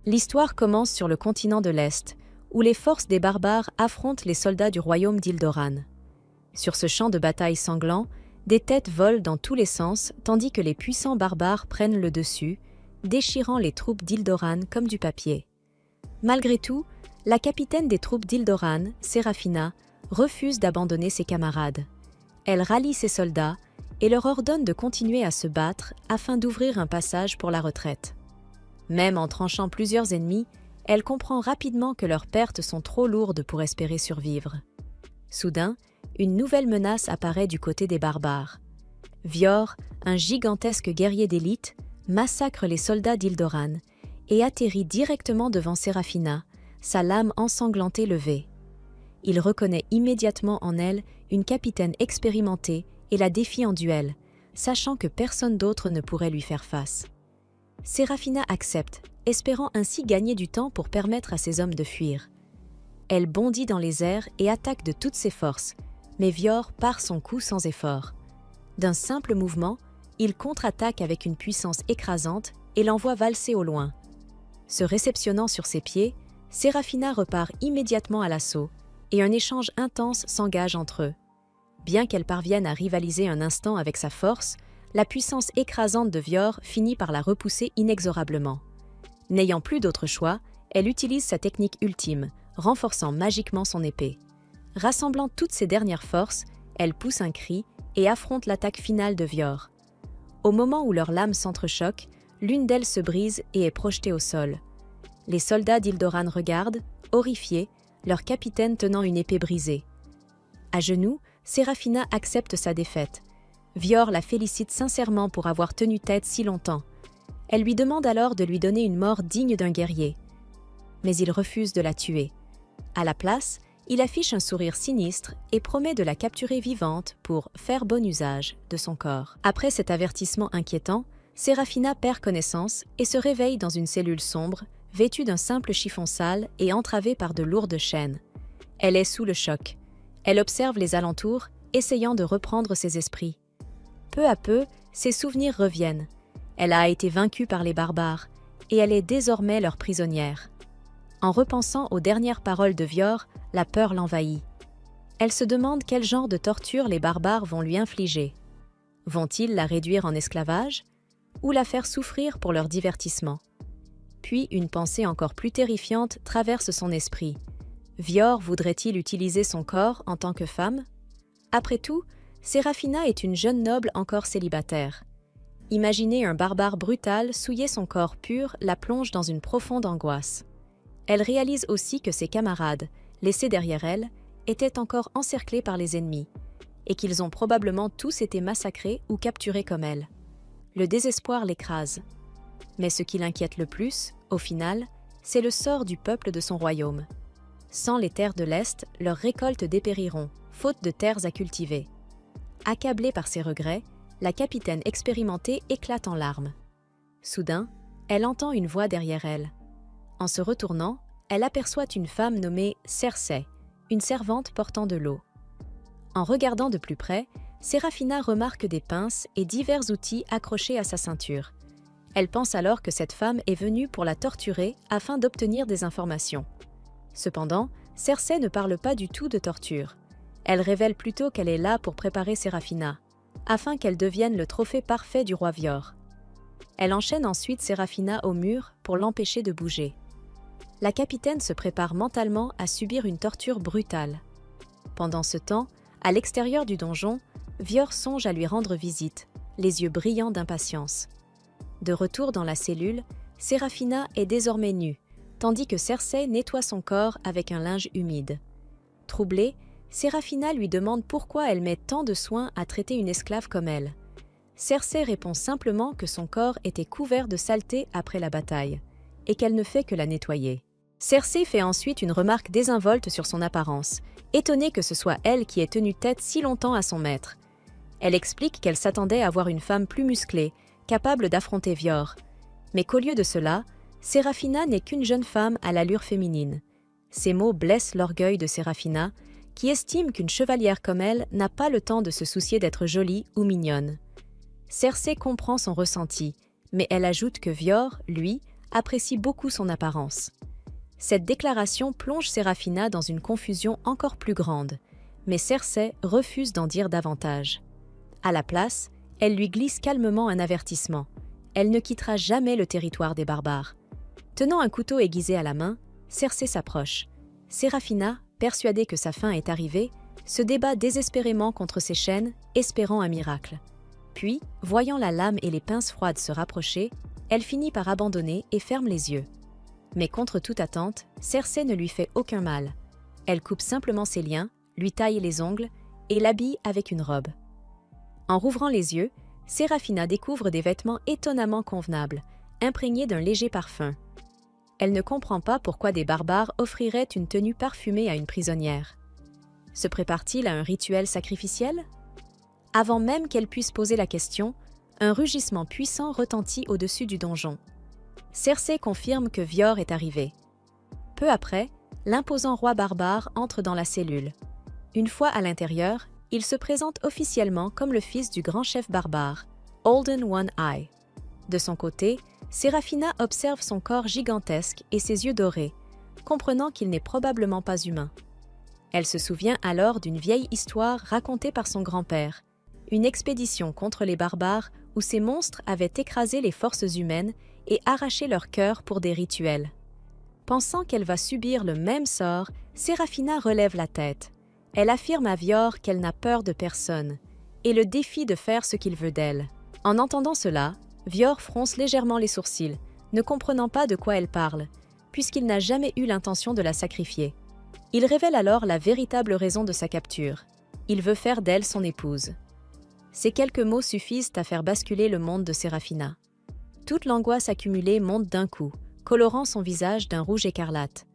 L'histoire commence sur le continent de l'Est, où les forces des barbares affrontent les soldats du royaume d'Ildoran. Sur ce champ de bataille sanglant, des têtes volent dans tous les sens tandis que les puissants barbares prennent le dessus, déchirant les troupes d'Ildoran comme du papier. Malgré tout, la capitaine des troupes d'Ildoran, Séraphina, refuse d'abandonner ses camarades. Elle rallie ses soldats et leur ordonne de continuer à se battre afin d'ouvrir un passage pour la retraite. Même en tranchant plusieurs ennemis, elle comprend rapidement que leurs pertes sont trop lourdes pour espérer survivre. Soudain, une nouvelle menace apparaît du côté des barbares. Vior, un gigantesque guerrier d'élite, massacre les soldats d'Ildoran et atterrit directement devant Séraphina, sa lame ensanglantée levée. Il reconnaît immédiatement en elle une capitaine expérimentée et la défie en duel, sachant que personne d'autre ne pourrait lui faire face. Séraphina accepte, espérant ainsi gagner du temps pour permettre à ses hommes de fuir. Elle bondit dans les airs et attaque de toutes ses forces, mais Vior part son coup sans effort. D'un simple mouvement, il contre-attaque avec une puissance écrasante et l'envoie valser au loin. Se réceptionnant sur ses pieds, Séraphina repart immédiatement à l'assaut et un échange intense s'engage entre eux. Bien qu'elle parvienne à rivaliser un instant avec sa force, la puissance écrasante de Vior finit par la repousser inexorablement. N'ayant plus d'autre choix, elle utilise sa technique ultime, renforçant magiquement son épée. Rassemblant toutes ses dernières forces, elle pousse un cri et affronte l'attaque finale de Vior. Au moment où leurs lames s'entrechoquent, l'une d'elles se brise et est projetée au sol. Les soldats d'Ildoran regardent, horrifiés, leur capitaine tenant une épée brisée. À genoux, Séraphina accepte sa défaite. Vior la félicite sincèrement pour avoir tenu tête si longtemps. Elle lui demande alors de lui donner une mort digne d'un guerrier. Mais il refuse de la tuer. À la place, il affiche un sourire sinistre et promet de la capturer vivante pour faire bon usage de son corps. Après cet avertissement inquiétant, Séraphina perd connaissance et se réveille dans une cellule sombre, vêtue d'un simple chiffon sale et entravée par de lourdes chaînes. Elle est sous le choc. Elle observe les alentours, essayant de reprendre ses esprits. Peu à peu, ses souvenirs reviennent. Elle a été vaincue par les barbares, et elle est désormais leur prisonnière. En repensant aux dernières paroles de Vior, la peur l'envahit. Elle se demande quel genre de torture les barbares vont lui infliger. Vont-ils la réduire en esclavage ou la faire souffrir pour leur divertissement? Puis une pensée encore plus terrifiante traverse son esprit. Vior voudrait-il utiliser son corps en tant que femme? Après tout, Séraphina est une jeune noble encore célibataire. Imaginer un barbare brutal souiller son corps pur la plonge dans une profonde angoisse. Elle réalise aussi que ses camarades, laissés derrière elle, étaient encore encerclés par les ennemis, et qu'ils ont probablement tous été massacrés ou capturés comme elle. Le désespoir l'écrase. Mais ce qui l'inquiète le plus, au final, c'est le sort du peuple de son royaume. Sans les terres de l'Est, leurs récoltes dépériront, faute de terres à cultiver. Accablée par ses regrets, la capitaine expérimentée éclate en larmes. Soudain, elle entend une voix derrière elle. En se retournant, elle aperçoit une femme nommée Cersei, une servante portant de l'eau. En regardant de plus près, Séraphina remarque des pinces et divers outils accrochés à sa ceinture. Elle pense alors que cette femme est venue pour la torturer afin d'obtenir des informations. Cependant, Cersei ne parle pas du tout de torture. Elle révèle plutôt qu'elle est là pour préparer Séraphina, afin qu'elle devienne le trophée parfait du roi Vior. Elle enchaîne ensuite Séraphina au mur pour l'empêcher de bouger. La capitaine se prépare mentalement à subir une torture brutale. Pendant ce temps, à l'extérieur du donjon, Vior songe à lui rendre visite, les yeux brillants d'impatience. De retour dans la cellule, Séraphina est désormais nue, tandis que Cersei nettoie son corps avec un linge humide. Troublée, Séraphina lui demande pourquoi elle met tant de soin à traiter une esclave comme elle. Cersei répond simplement que son corps était couvert de saleté après la bataille, et qu'elle ne fait que la nettoyer. Cersei fait ensuite une remarque désinvolte sur son apparence, étonnée que ce soit elle qui ait tenu tête si longtemps à son maître. Elle explique qu'elle s'attendait à voir une femme plus musclée, capable d'affronter Vior, mais qu'au lieu de cela, Séraphina n'est qu'une jeune femme à l'allure féminine. Ces mots blessent l'orgueil de Séraphina, qui estime qu'une chevalière comme elle n'a pas le temps de se soucier d'être jolie ou mignonne. Cersei comprend son ressenti, mais elle ajoute que Vior, lui, apprécie beaucoup son apparence. Cette déclaration plonge Séraphina dans une confusion encore plus grande, mais Cersei refuse d'en dire davantage. À la place, elle lui glisse calmement un avertissement. Elle ne quittera jamais le territoire des barbares. Tenant un couteau aiguisé à la main, Cersei s'approche. Séraphina, persuadée que sa fin est arrivée, se débat désespérément contre ses chaînes, espérant un miracle. Puis, voyant la lame et les pinces froides se rapprocher, elle finit par abandonner et ferme les yeux. Mais contre toute attente, Cersei ne lui fait aucun mal. Elle coupe simplement ses liens, lui taille les ongles et l'habille avec une robe. En rouvrant les yeux, Séraphina découvre des vêtements étonnamment convenables, imprégnés d'un léger parfum. Elle ne comprend pas pourquoi des barbares offriraient une tenue parfumée à une prisonnière. Se prépare-t-il à un rituel sacrificiel? Avant même qu'elle puisse poser la question, un rugissement puissant retentit au-dessus du donjon. Cersei confirme que Vior est arrivé. Peu après, l'imposant roi barbare entre dans la cellule. Une fois à l'intérieur, il se présente officiellement comme le fils du grand chef barbare, Holden One Eye. De son côté, Séraphina observe son corps gigantesque et ses yeux dorés, comprenant qu'il n'est probablement pas humain. Elle se souvient alors d'une vieille histoire racontée par son grand-père, une expédition contre les barbares où ces monstres avaient écrasé les forces humaines et arraché leur cœur pour des rituels. Pensant qu'elle va subir le même sort, Séraphina relève la tête. Elle affirme à Vior qu'elle n'a peur de personne et le défie de faire ce qu'il veut d'elle. En entendant cela, Vior fronce légèrement les sourcils, ne comprenant pas de quoi elle parle, puisqu'il n'a jamais eu l'intention de la sacrifier. Il révèle alors la véritable raison de sa capture. Il veut faire d'elle son épouse. Ces quelques mots suffisent à faire basculer le monde de Séraphina. Toute l'angoisse accumulée monte d'un coup, colorant son visage d'un rouge écarlate.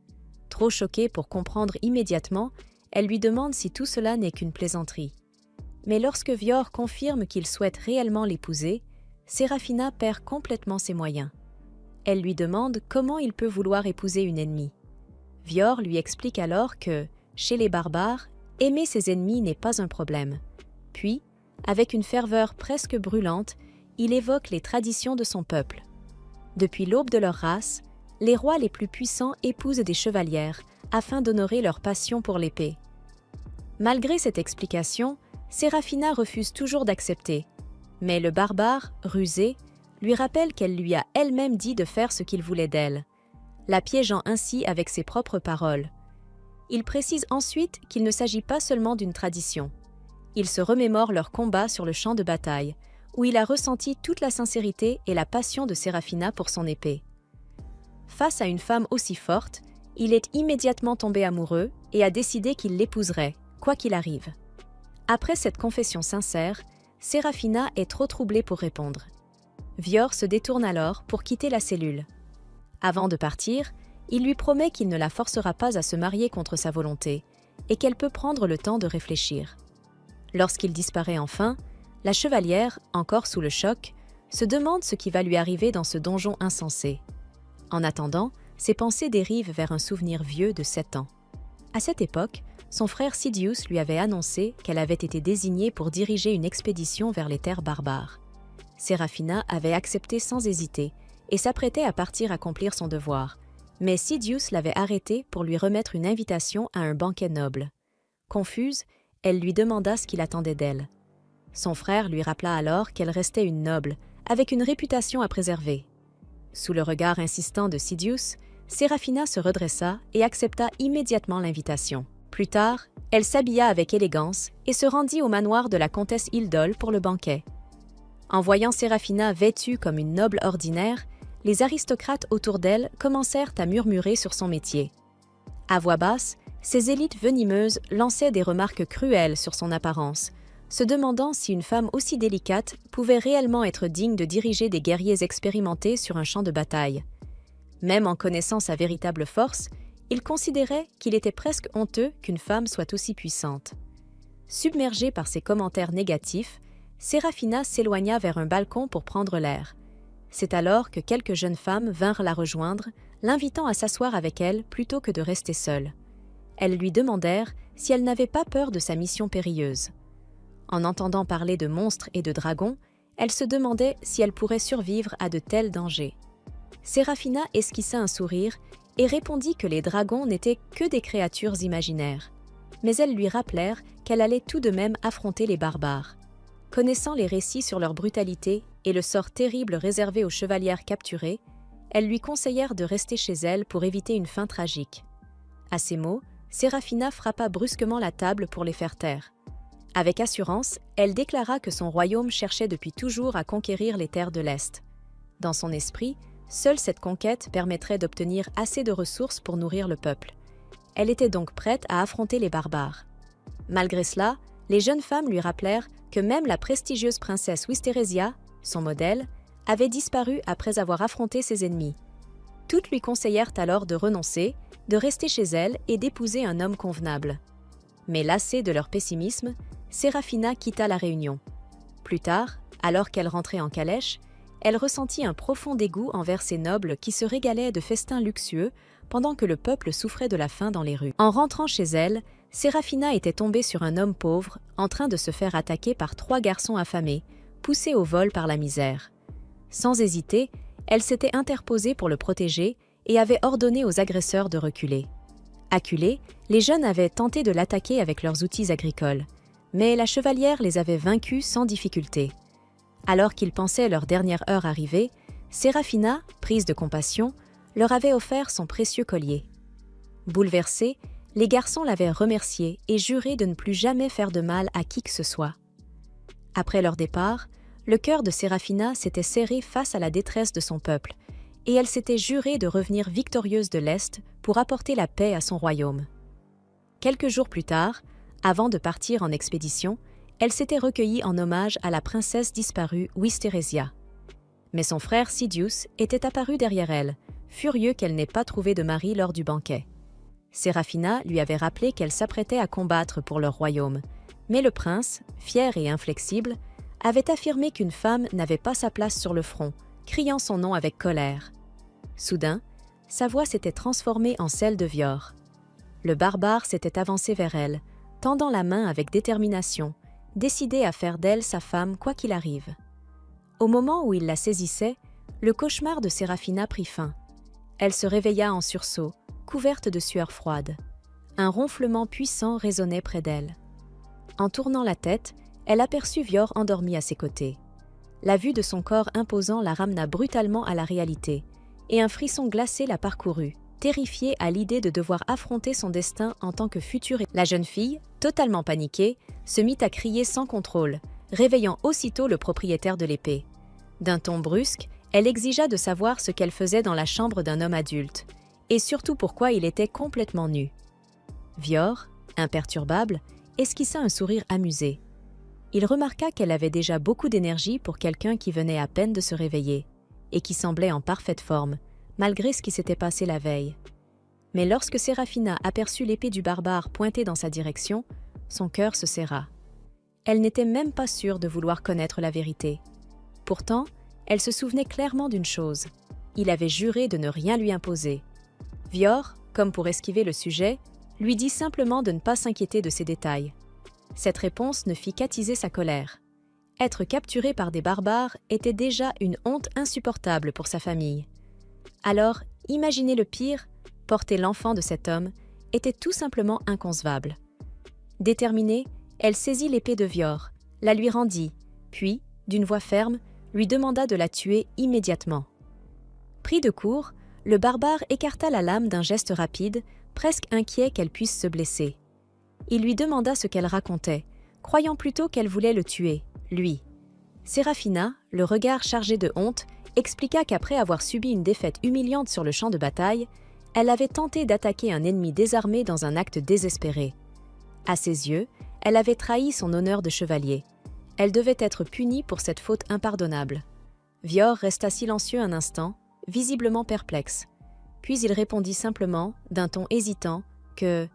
Trop choquée pour comprendre immédiatement, elle lui demande si tout cela n'est qu'une plaisanterie. Mais lorsque Vior confirme qu'il souhaite réellement l'épouser, Séraphina perd complètement ses moyens. Elle lui demande comment il peut vouloir épouser une ennemie. Vior lui explique alors que, chez les barbares, aimer ses ennemis n'est pas un problème. Puis, avec une ferveur presque brûlante, il évoque les traditions de son peuple. Depuis l'aube de leur race, les rois les plus puissants épousent des chevalières afin d'honorer leur passion pour l'épée. Malgré cette explication, Séraphina refuse toujours d'accepter, mais le barbare, rusé, lui rappelle qu'elle lui a elle-même dit de faire ce qu'il voulait d'elle, la piégeant ainsi avec ses propres paroles. Il précise ensuite qu'il ne s'agit pas seulement d'une tradition. Il se remémore leur combat sur le champ de bataille, où il a ressenti toute la sincérité et la passion de Séraphina pour son épée. Face à une femme aussi forte, il est immédiatement tombé amoureux et a décidé qu'il l'épouserait, quoi qu'il arrive. Après cette confession sincère, Séraphina est trop troublée pour répondre. Vior se détourne alors pour quitter la cellule. Avant de partir, il lui promet qu'il ne la forcera pas à se marier contre sa volonté et qu'elle peut prendre le temps de réfléchir. Lorsqu'il disparaît enfin, la chevalière, encore sous le choc, se demande ce qui va lui arriver dans ce donjon insensé. En attendant, ses pensées dérivent vers un souvenir vieux de 7 ans. À cette époque, son frère Sidious lui avait annoncé qu'elle avait été désignée pour diriger une expédition vers les terres barbares. Séraphina avait accepté sans hésiter et s'apprêtait à partir accomplir son devoir, mais Sidious l'avait arrêtée pour lui remettre une invitation à un banquet noble. Confuse, elle lui demanda ce qu'il attendait d'elle. Son frère lui rappela alors qu'elle restait une noble, avec une réputation à préserver. Sous le regard insistant de Sidious, Séraphina se redressa et accepta immédiatement l'invitation. Plus tard, elle s'habilla avec élégance et se rendit au manoir de la comtesse Hildol pour le banquet. En voyant Séraphina vêtue comme une noble ordinaire, les aristocrates autour d'elle commencèrent à murmurer sur son métier. À voix basse, ces élites venimeuses lançaient des remarques cruelles sur son apparence, se demandant si une femme aussi délicate pouvait réellement être digne de diriger des guerriers expérimentés sur un champ de bataille. Même en connaissant sa véritable force, il considérait qu'il était presque honteux qu'une femme soit aussi puissante. Submergée par ces commentaires négatifs, Séraphina s'éloigna vers un balcon pour prendre l'air. C'est alors que quelques jeunes femmes vinrent la rejoindre, l'invitant à s'asseoir avec elles plutôt que de rester seule. Elles lui demandèrent si elle n'avait pas peur de sa mission périlleuse. En entendant parler de monstres et de dragons, elle se demandait si elle pourrait survivre à de tels dangers. Séraphina esquissa un sourire et répondit que les dragons n'étaient que des créatures imaginaires. Mais elles lui rappelèrent qu'elle allait tout de même affronter les barbares. Connaissant les récits sur leur brutalité et le sort terrible réservé aux chevalières capturées, elles lui conseillèrent de rester chez elle pour éviter une fin tragique. À ces mots, Séraphina frappa brusquement la table pour les faire taire. Avec assurance, elle déclara que son royaume cherchait depuis toujours à conquérir les terres de l'Est. Dans son esprit, seule cette conquête permettrait d'obtenir assez de ressources pour nourrir le peuple. Elle était donc prête à affronter les barbares. Malgré cela, les jeunes femmes lui rappelèrent que même la prestigieuse princesse Wisterésia, son modèle, avait disparu après avoir affronté ses ennemis. Toutes lui conseillèrent alors de renoncer, de rester chez elle et d'épouser un homme convenable. Mais lassée de leur pessimisme, Séraphina quitta la réunion. Plus tard, alors qu'elle rentrait en calèche, elle ressentit un profond dégoût envers ces nobles qui se régalaient de festins luxueux pendant que le peuple souffrait de la faim dans les rues. En rentrant chez elle, Séraphina était tombée sur un homme pauvre en train de se faire attaquer par 3 garçons affamés, poussés au vol par la misère. Sans hésiter, elle s'était interposée pour le protéger et avait ordonné aux agresseurs de reculer. Acculés, les jeunes avaient tenté de l'attaquer avec leurs outils agricoles, mais la chevalière les avait vaincus sans difficulté. Alors qu'ils pensaient leur dernière heure arrivée, Séraphina, prise de compassion, leur avait offert son précieux collier. Bouleversés, les garçons l'avaient remerciée et juré de ne plus jamais faire de mal à qui que ce soit. Après leur départ, le cœur de Séraphina s'était serré face à la détresse de son peuple, et elle s'était jurée de revenir victorieuse de l'Est pour apporter la paix à son royaume. Quelques jours plus tard, avant de partir en expédition, elle s'était recueillie en hommage à la princesse disparue Wisterésia. Mais son frère Sidious était apparu derrière elle, furieux qu'elle n'ait pas trouvé de mari lors du banquet. Séraphina lui avait rappelé qu'elle s'apprêtait à combattre pour leur royaume, mais le prince, fier et inflexible, avait affirmé qu'une femme n'avait pas sa place sur le front, criant son nom avec colère. Soudain, sa voix s'était transformée en celle de Vior. Le barbare s'était avancé vers elle, tendant la main avec détermination, décidé à faire d'elle sa femme quoi qu'il arrive. Au moment où il la saisissait, le cauchemar de Séraphina prit fin. Elle se réveilla en sursaut, couverte de sueur froide. Un ronflement puissant résonnait près d'elle. En tournant la tête, elle aperçut Vior endormi à ses côtés. La vue de son corps imposant la ramena brutalement à la réalité, et un frisson glacé la parcourut, terrifiée à l'idée de devoir affronter son destin en tant que future. La jeune fille, totalement paniquée, se mit à crier sans contrôle, réveillant aussitôt le propriétaire de l'épée. D'un ton brusque, elle exigea de savoir ce qu'elle faisait dans la chambre d'un homme adulte, et surtout pourquoi il était complètement nu. Vior, imperturbable, esquissa un sourire amusé. Il remarqua qu'elle avait déjà beaucoup d'énergie pour quelqu'un qui venait à peine de se réveiller, et qui semblait en parfaite forme, malgré ce qui s'était passé la veille. Mais lorsque Séraphina aperçut l'épée du barbare pointée dans sa direction, son cœur se serra. Elle n'était même pas sûre de vouloir connaître la vérité. Pourtant, elle se souvenait clairement d'une chose. Il avait juré de ne rien lui imposer. Vior, comme pour esquiver le sujet, lui dit simplement de ne pas s'inquiéter de ces détails. Cette réponse ne fit qu'attiser sa colère. Être capturé par des barbares était déjà une honte insupportable pour sa famille. Alors, imaginer le pire, porter l'enfant de cet homme, était tout simplement inconcevable. Déterminée, elle saisit l'épée de Vior, la lui rendit, puis, d'une voix ferme, lui demanda de la tuer immédiatement. Pris de court, le barbare écarta la lame d'un geste rapide, presque inquiet qu'elle puisse se blesser. Il lui demanda ce qu'elle racontait, croyant plutôt qu'elle voulait le tuer, lui. Séraphina, le regard chargé de honte, expliqua qu'après avoir subi une défaite humiliante sur le champ de bataille, elle avait tenté d'attaquer un ennemi désarmé dans un acte désespéré. À ses yeux, elle avait trahi son honneur de chevalier. Elle devait être punie pour cette faute impardonnable. Vior resta silencieux un instant, visiblement perplexe. Puis il répondit simplement, d'un ton hésitant, que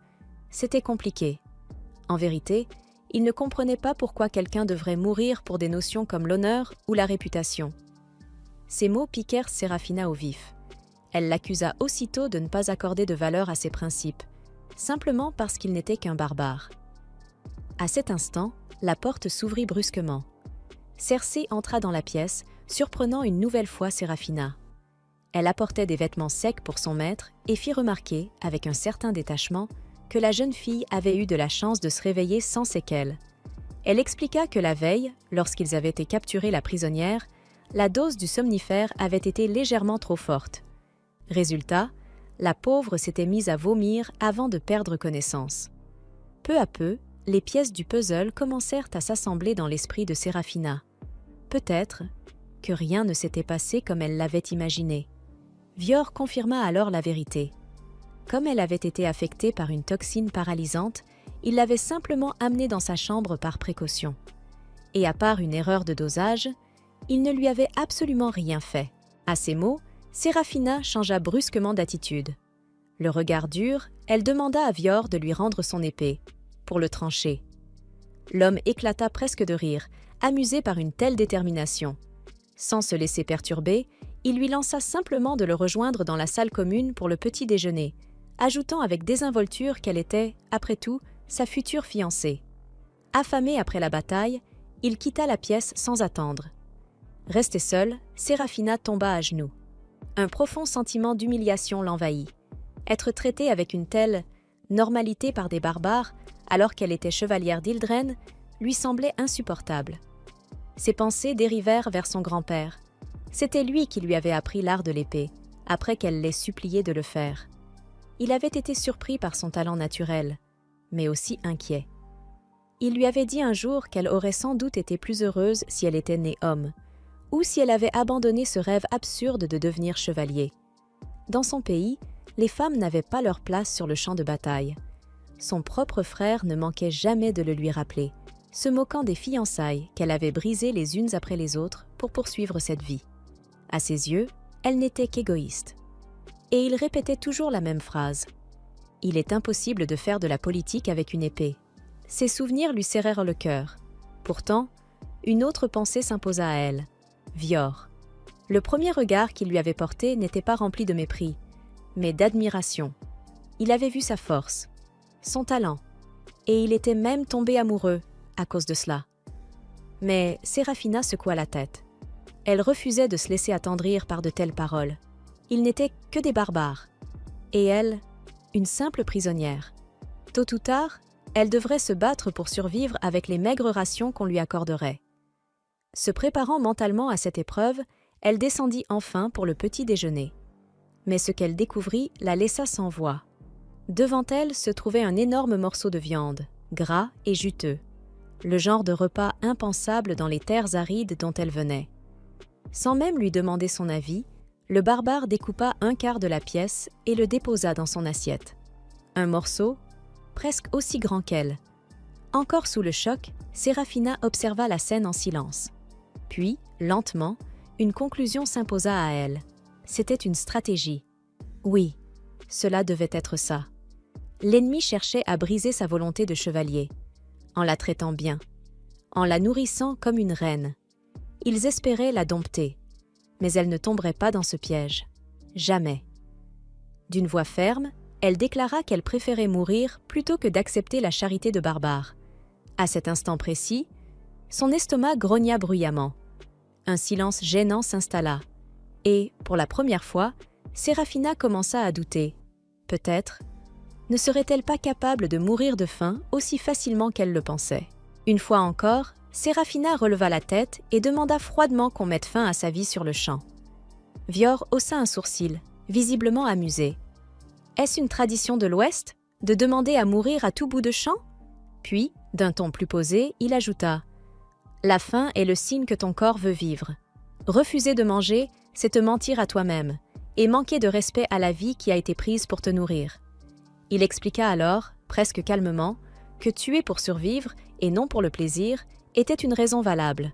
c'était compliqué. En vérité, il ne comprenait pas pourquoi quelqu'un devrait mourir pour des notions comme l'honneur ou la réputation. Ces mots piquèrent Séraphina au vif. Elle l'accusa aussitôt de ne pas accorder de valeur à ses principes, simplement parce qu'il n'était qu'un barbare. À cet instant, la porte s'ouvrit brusquement. Cersei entra dans la pièce, surprenant une nouvelle fois Séraphina. Elle apportait des vêtements secs pour son maître et fit remarquer, avec un certain détachement, que la jeune fille avait eu de la chance de se réveiller sans séquelles. Elle expliqua que la veille, lorsqu'ils avaient été capturés la prisonnière, la dose du somnifère avait été légèrement trop forte. Résultat, la pauvre s'était mise à vomir avant de perdre connaissance. Peu à peu, les pièces du puzzle commencèrent à s'assembler dans l'esprit de Séraphina. Peut-être que rien ne s'était passé comme elle l'avait imaginé. Vior confirma alors la vérité. Comme elle avait été affectée par une toxine paralysante, il l'avait simplement amenée dans sa chambre par précaution. Et à part une erreur de dosage, il ne lui avait absolument rien fait. À ces mots, Séraphina changea brusquement d'attitude. Le regard dur, elle demanda à Vior de lui rendre son épée, pour le trancher. L'homme éclata presque de rire, amusé par une telle détermination. Sans se laisser perturber, il lui lança simplement de le rejoindre dans la salle commune pour le petit déjeuner, ajoutant avec désinvolture qu'elle était, après tout, sa future fiancée. Affamé après la bataille, il quitta la pièce sans attendre. Restée seule, Séraphina tomba à genoux. Un profond sentiment d'humiliation l'envahit. Être traitée avec une telle normalité par des barbares, alors qu'elle était chevalière d'Ildren, lui semblait insupportable. Ses pensées dérivèrent vers son grand-père. C'était lui qui lui avait appris l'art de l'épée, après qu'elle l'ait supplié de le faire. Il avait été surpris par son talent naturel, mais aussi inquiet. Il lui avait dit un jour qu'elle aurait sans doute été plus heureuse si elle était née homme, ou si elle avait abandonné ce rêve absurde de devenir chevalier. Dans son pays, les femmes n'avaient pas leur place sur le champ de bataille. Son propre frère ne manquait jamais de le lui rappeler, se moquant des fiançailles qu'elle avait brisées les unes après les autres pour poursuivre cette vie. À ses yeux, elle n'était qu'égoïste. Et il répétait toujours la même phrase. « Il est impossible de faire de la politique avec une épée. » Ces souvenirs lui serrèrent le cœur. Pourtant, une autre pensée s'imposa à elle. Vior. Le premier regard qu'il lui avait porté n'était pas rempli de mépris, mais d'admiration. Il avait vu sa force, son talent, et il était même tombé amoureux à cause de cela. Mais Séraphina secoua la tête. Elle refusait de se laisser attendrir par de telles paroles. Ils n'étaient que des barbares. Et elle, une simple prisonnière. Tôt ou tard, elle devrait se battre pour survivre avec les maigres rations qu'on lui accorderait. Se préparant mentalement à cette épreuve, elle descendit enfin pour le petit déjeuner. Mais ce qu'elle découvrit la laissa sans voix. Devant elle se trouvait un énorme morceau de viande, gras et juteux, le genre de repas impensable dans les terres arides dont elle venait. Sans même lui demander son avis, le barbare découpa un quart de la pièce et le déposa dans son assiette. Un morceau, presque aussi grand qu'elle. Encore sous le choc, Séraphina observa la scène en silence. Puis, lentement, une conclusion s'imposa à elle. C'était une stratégie. Oui, cela devait être ça. L'ennemi cherchait à briser sa volonté de chevalier, en la traitant bien, en la nourrissant comme une reine. Ils espéraient la dompter, mais elle ne tomberait pas dans ce piège. Jamais. D'une voix ferme, elle déclara qu'elle préférait mourir plutôt que d'accepter la charité de barbares. À cet instant précis, son estomac grogna bruyamment. Un silence gênant s'installa, et, pour la première fois, Séraphina commença à douter. Peut-être ne serait-elle pas capable de mourir de faim aussi facilement qu'elle le pensait. Une fois encore, Séraphina releva la tête et demanda froidement qu'on mette fin à sa vie sur le champ. Vior haussa un sourcil, visiblement amusé. « Est-ce une tradition de l'Ouest, de demander à mourir à tout bout de champ ?» Puis, d'un ton plus posé, il ajouta « La faim est le signe que ton corps veut vivre. Refuser de manger, c'est te mentir à toi-même, et manquer de respect à la vie qui a été prise pour te nourrir. » Il expliqua alors, presque calmement, que tuer pour survivre, et non pour le plaisir, était une raison valable.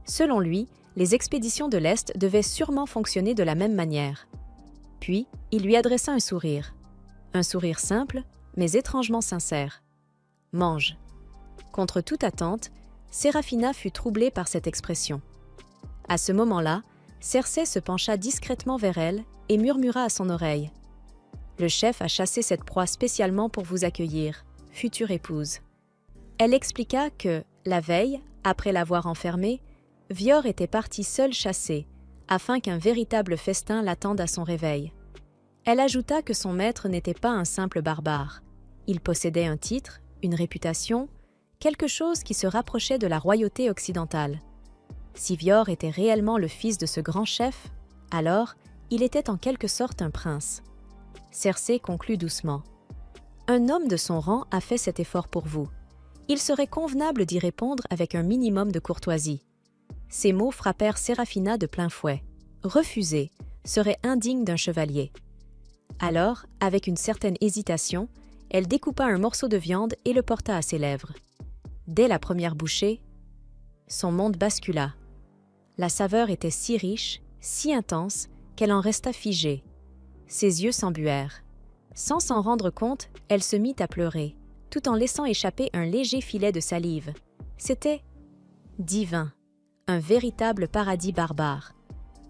Selon lui, les expéditions de l'Est devaient sûrement fonctionner de la même manière. Puis, il lui adressa un sourire simple, mais étrangement sincère. « Mange. » Contre toute attente, Séraphina fut troublée par cette expression. À ce moment-là, Cersei se pencha discrètement vers elle et murmura à son oreille. « Le chef a chassé cette proie spécialement pour vous accueillir, future épouse. » Elle expliqua que, la veille, après l'avoir enfermée, Vior était parti seul chasser, afin qu'un véritable festin l'attende à son réveil. Elle ajouta que son maître n'était pas un simple barbare. Il possédait un titre, une réputation, quelque chose qui se rapprochait de la royauté occidentale. Si Vior était réellement le fils de ce grand chef, alors il était en quelque sorte un prince. Cersei conclut doucement. Un homme de son rang a fait cet effort pour vous. Il serait convenable d'y répondre avec un minimum de courtoisie. Ces mots frappèrent Séraphina de plein fouet. Refuser serait indigne d'un chevalier. Alors, avec une certaine hésitation, elle découpa un morceau de viande et le porta à ses lèvres. Dès la première bouchée, son monde bascula. La saveur était si riche, si intense, qu'elle en resta figée. Ses yeux s'embuèrent. Sans s'en rendre compte, elle se mit à pleurer, tout en laissant échapper un léger filet de salive. C'était divin, un véritable paradis barbare.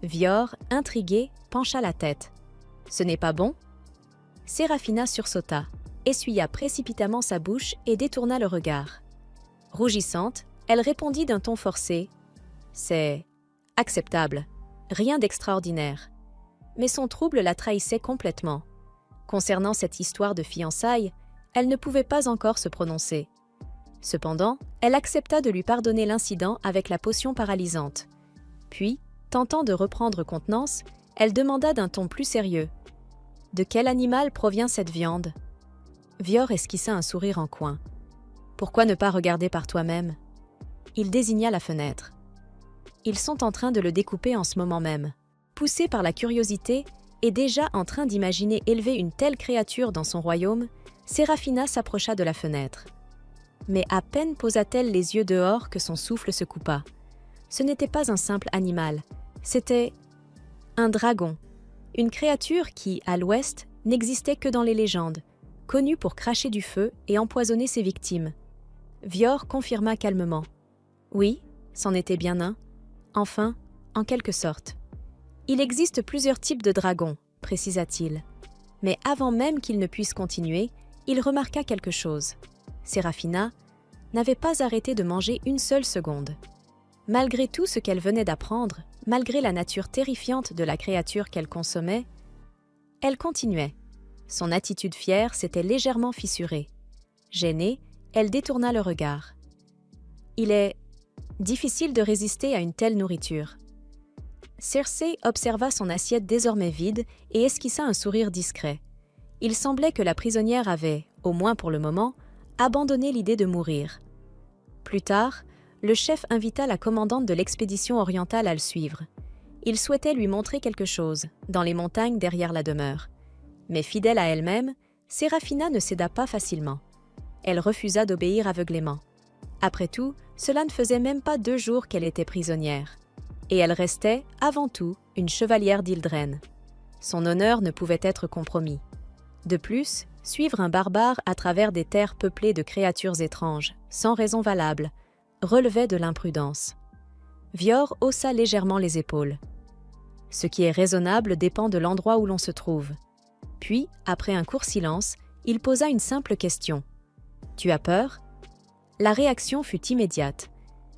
Vior, intrigué, pencha la tête. « Ce n'est pas bon ?» Séraphina sursauta, essuya précipitamment sa bouche et détourna le regard. Rougissante, elle répondit d'un ton forcé. « C'est acceptable, rien d'extraordinaire. » Mais son trouble la trahissait complètement. Concernant cette histoire de fiançailles, elle ne pouvait pas encore se prononcer. Cependant, elle accepta de lui pardonner l'incident avec la potion paralysante. Puis, tentant de reprendre contenance, elle demanda d'un ton plus sérieux. « De quel animal provient cette viande ?» Vior esquissa un sourire en coin. « Pourquoi ne pas regarder par toi-même » Il désigna la fenêtre. « Ils sont en train de le découper en ce moment même. » Poussée par la curiosité et déjà en train d'imaginer élever une telle créature dans son royaume, Séraphina s'approcha de la fenêtre. Mais à peine posa-t-elle les yeux dehors que son souffle se coupa. Ce n'était pas un simple animal, c'était un dragon, une créature qui, à l'ouest, n'existait que dans les légendes, connue pour cracher du feu et empoisonner ses victimes. Vior confirma calmement. Oui, c'en était bien un. Enfin, en quelque sorte. Il existe plusieurs types de dragons, précisa-t-il. Mais avant même qu'il ne puisse continuer, il remarqua quelque chose. Séraphina n'avait pas arrêté de manger une seule seconde. Malgré tout ce qu'elle venait d'apprendre, malgré la nature terrifiante de la créature qu'elle consommait, elle continuait. Son attitude fière s'était légèrement fissurée. Gênée, elle détourna le regard. Il est difficile de résister à une telle nourriture. Cersei observa son assiette désormais vide et esquissa un sourire discret. Il semblait que la prisonnière avait, au moins pour le moment, abandonné l'idée de mourir. Plus tard, le chef invita la commandante de l'expédition orientale à le suivre. Il souhaitait lui montrer quelque chose, dans les montagnes derrière la demeure. Mais fidèle à elle-même, Séraphina ne céda pas facilement. Elle refusa d'obéir aveuglément. Après tout, cela ne faisait même pas 2 jours qu'elle était prisonnière. Et elle restait, avant tout, une chevalière d'Ildren. Son honneur ne pouvait être compromis. De plus, suivre un barbare à travers des terres peuplées de créatures étranges, sans raison valable, relevait de l'imprudence. Vior haussa légèrement les épaules. Ce qui est raisonnable dépend de l'endroit où l'on se trouve. Puis, après un court silence, il posa une simple question. « Tu as peur ?» La réaction fut immédiate.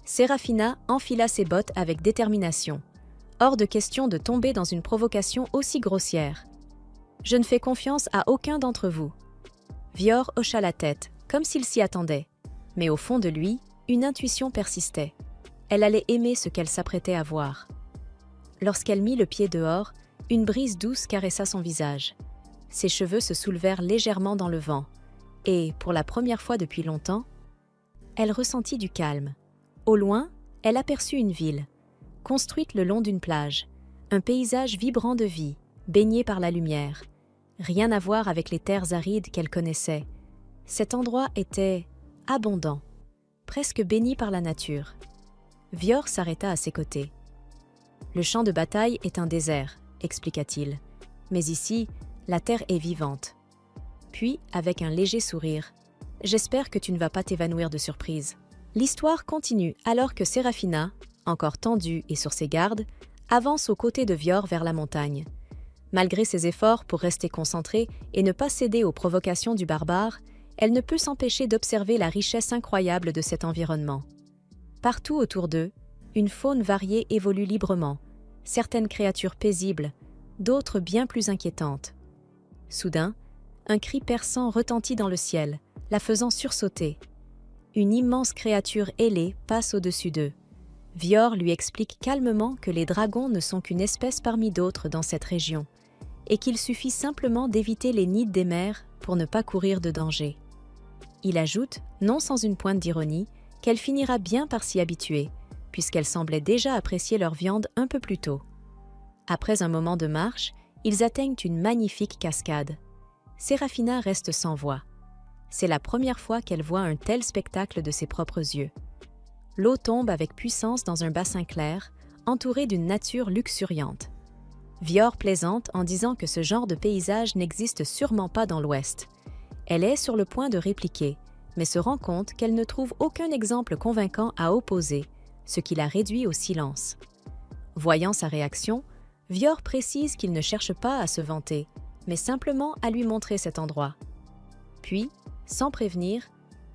Séraphina enfila ses bottes avec détermination. Hors de question de tomber dans une provocation aussi grossière. « Je ne fais confiance à aucun d'entre vous. » Vior hocha la tête, comme s'il s'y attendait. Mais au fond de lui, une intuition persistait. Elle allait aimer ce qu'elle s'apprêtait à voir. Lorsqu'elle mit le pied dehors, une brise douce caressa son visage. Ses cheveux se soulevèrent légèrement dans le vent. Et, pour la première fois depuis longtemps, elle ressentit du calme. Au loin, elle aperçut une ville, construite le long d'une plage, un paysage vibrant de vie, baigné par la lumière. Rien à voir avec les terres arides qu'elle connaissait. Cet endroit était abondant, presque béni par la nature. Vior s'arrêta à ses côtés. « Le champ de bataille est un désert, » expliqua-t-il. « Mais ici, la terre est vivante. » Puis, avec un léger sourire, « J'espère que tu ne vas pas t'évanouir de surprise. » L'histoire continue alors que Séraphina, encore tendue et sur ses gardes, avance aux côtés de Vior vers la montagne. Malgré ses efforts pour rester concentrée et ne pas céder aux provocations du barbare, elle ne peut s'empêcher d'observer la richesse incroyable de cet environnement. Partout autour d'eux, une faune variée évolue librement, certaines créatures paisibles, d'autres bien plus inquiétantes. Soudain, un cri perçant retentit dans le ciel, la faisant sursauter. Une immense créature ailée passe au-dessus d'eux. Vior lui explique calmement que les dragons ne sont qu'une espèce parmi d'autres dans cette région, et qu'il suffit simplement d'éviter les nids des mers pour ne pas courir de danger. Il ajoute, non sans une pointe d'ironie, qu'elle finira bien par s'y habituer, puisqu'elle semblait déjà apprécier leur viande un peu plus tôt. Après un moment de marche, ils atteignent une magnifique cascade. Séraphina reste sans voix. C'est la première fois qu'elle voit un tel spectacle de ses propres yeux. L'eau tombe avec puissance dans un bassin clair, entouré d'une nature luxuriante. Vior plaisante en disant que ce genre de paysage n'existe sûrement pas dans l'Ouest. Elle est sur le point de répliquer, mais se rend compte qu'elle ne trouve aucun exemple convaincant à opposer, ce qui la réduit au silence. Voyant sa réaction, Vior précise qu'il ne cherche pas à se vanter, mais simplement à lui montrer cet endroit. Puis, sans prévenir,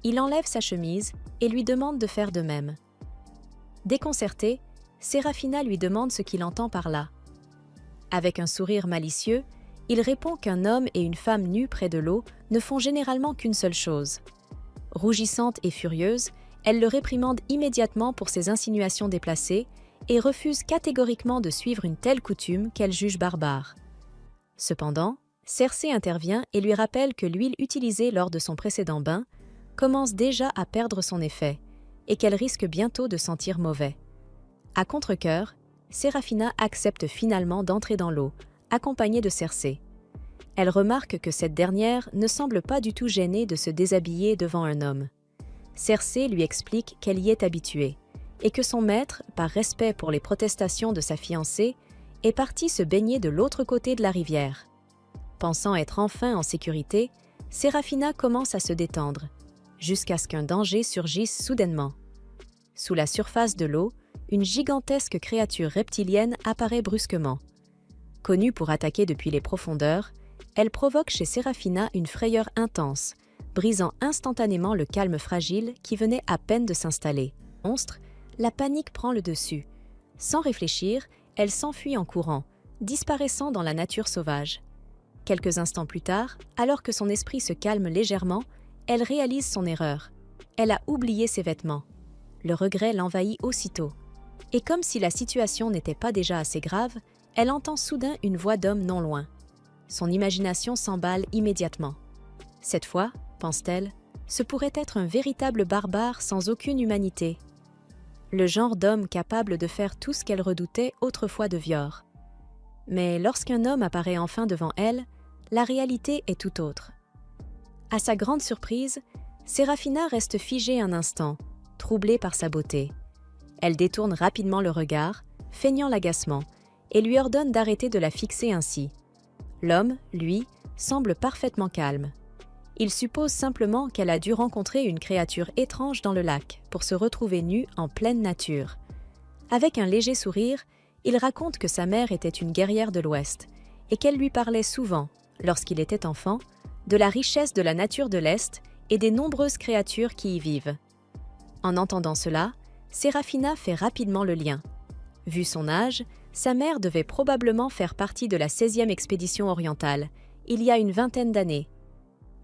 il enlève sa chemise et lui demande de faire de même. Déconcertée, Séraphina lui demande ce qu'il entend par là. Avec un sourire malicieux, il répond qu'un homme et une femme nus près de l'eau ne font généralement qu'une seule chose. Rougissante et furieuse, elle le réprimande immédiatement pour ses insinuations déplacées et refuse catégoriquement de suivre une telle coutume qu'elle juge barbare. Cependant, Cersei intervient et lui rappelle que l'huile utilisée lors de son précédent bain commence déjà à perdre son effet et qu'elle risque bientôt de sentir mauvais. À contre-cœur, Séraphina accepte finalement d'entrer dans l'eau, accompagnée de Cersei. Elle remarque que cette dernière ne semble pas du tout gênée de se déshabiller devant un homme. Cersei lui explique qu'elle y est habituée et que son maître, par respect pour les protestations de sa fiancée, est parti se baigner de l'autre côté de la rivière. Pensant être enfin en sécurité, Séraphina commence à se détendre, jusqu'à ce qu'un danger surgisse soudainement. Sous la surface de l'eau, une gigantesque créature reptilienne apparaît brusquement. Connue pour attaquer depuis les profondeurs, elle provoque chez Séraphina une frayeur intense, brisant instantanément le calme fragile qui venait à peine de s'installer. Monstre, la panique prend le dessus. Sans réfléchir, elle s'enfuit en courant, disparaissant dans la nature sauvage. Quelques instants plus tard, alors que son esprit se calme légèrement, elle réalise son erreur. Elle a oublié ses vêtements. Le regret l'envahit aussitôt. Et comme si la situation n'était pas déjà assez grave, elle entend soudain une voix d'homme non loin. Son imagination s'emballe immédiatement. Cette fois, pense-t-elle, ce pourrait être un véritable barbare sans aucune humanité. Le genre d'homme capable de faire tout ce qu'elle redoutait autrefois de Vior. Mais lorsqu'un homme apparaît enfin devant elle, la réalité est tout autre. À sa grande surprise, Séraphina reste figée un instant, troublée par sa beauté. Elle détourne rapidement le regard, feignant l'agacement, et lui ordonne d'arrêter de la fixer ainsi. L'homme, lui, semble parfaitement calme. Il suppose simplement qu'elle a dû rencontrer une créature étrange dans le lac pour se retrouver nue en pleine nature. Avec un léger sourire, il raconte que sa mère était une guerrière de l'Ouest et qu'elle lui parlait souvent, lorsqu'il était enfant, de la richesse de la nature de l'Est et des nombreuses créatures qui y vivent. En entendant cela, Séraphina fait rapidement le lien. Vu son âge, sa mère devait probablement faire partie de la 16e expédition orientale, il y a une vingtaine d'années.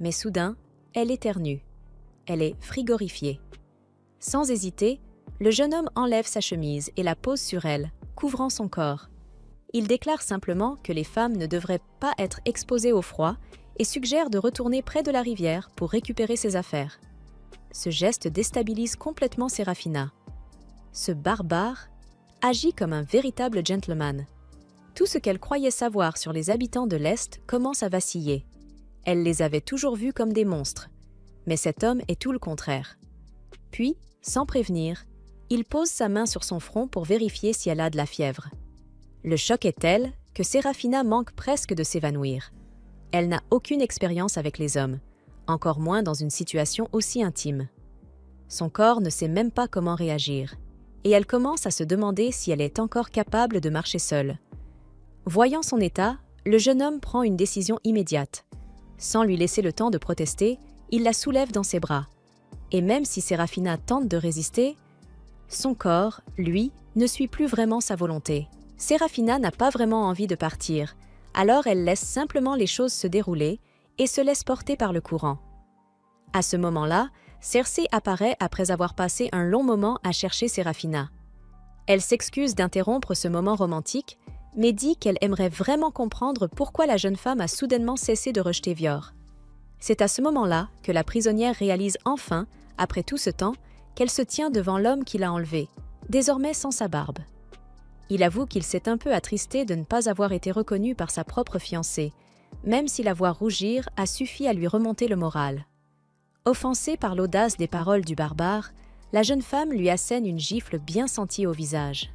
Mais soudain, elle éternue. Elle est frigorifiée. Sans hésiter, le jeune homme enlève sa chemise et la pose sur elle, couvrant son corps. Il déclare simplement que les femmes ne devraient pas être exposées au froid et suggère de retourner près de la rivière pour récupérer ses affaires. Ce geste déstabilise complètement Séraphina. Ce barbare agit comme un véritable gentleman. Tout ce qu'elle croyait savoir sur les habitants de l'Est commence à vaciller. Elle les avait toujours vus comme des monstres. Mais cet homme est tout le contraire. Puis, sans prévenir, il pose sa main sur son front pour vérifier si elle a de la fièvre. Le choc est tel que Séraphina manque presque de s'évanouir. Elle n'a aucune expérience avec les hommes, encore moins dans une situation aussi intime. Son corps ne sait même pas comment réagir, et elle commence à se demander si elle est encore capable de marcher seule. Voyant son état, le jeune homme prend une décision immédiate. Sans lui laisser le temps de protester, il la soulève dans ses bras. Et même si Séraphina tente de résister, son corps, lui, ne suit plus vraiment sa volonté. Séraphina n'a pas vraiment envie de partir, alors elle laisse simplement les choses se dérouler et se laisse porter par le courant. À ce moment-là, Cersei apparaît après avoir passé un long moment à chercher Séraphina. Elle s'excuse d'interrompre ce moment romantique, mais dit qu'elle aimerait vraiment comprendre pourquoi la jeune femme a soudainement cessé de rejeter Vior. C'est à ce moment-là que la prisonnière réalise enfin, après tout ce temps, qu'elle se tient devant l'homme qui l'a enlevée, désormais sans sa barbe. Il avoue qu'il s'est un peu attristé de ne pas avoir été reconnu par sa propre fiancée, même si la voir rougir a suffi à lui remonter le moral. Offensée par l'audace des paroles du barbare, la jeune femme lui assène une gifle bien sentie au visage.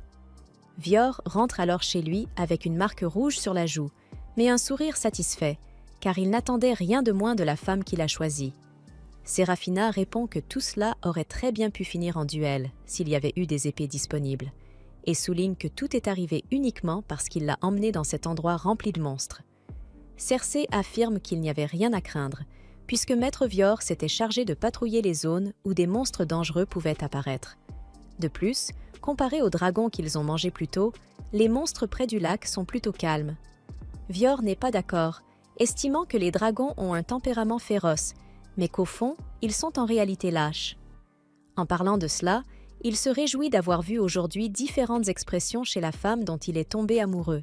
Vior rentre alors chez lui avec une marque rouge sur la joue, mais un sourire satisfait, car il n'attendait rien de moins de la femme qu'il a choisie. Séraphina répond que tout cela aurait très bien pu finir en duel s'il y avait eu des épées disponibles, et souligne que tout est arrivé uniquement parce qu'il l'a emmenée dans cet endroit rempli de monstres. Cersei affirme qu'il n'y avait rien à craindre, puisque Maître Vior s'était chargé de patrouiller les zones où des monstres dangereux pouvaient apparaître. De plus, comparé aux dragons qu'ils ont mangés plus tôt, les monstres près du lac sont plutôt calmes. Vior n'est pas d'accord, estimant que les dragons ont un tempérament féroce, mais qu'au fond, ils sont en réalité lâches. En parlant de cela, il se réjouit d'avoir vu aujourd'hui différentes expressions chez la femme dont il est tombé amoureux,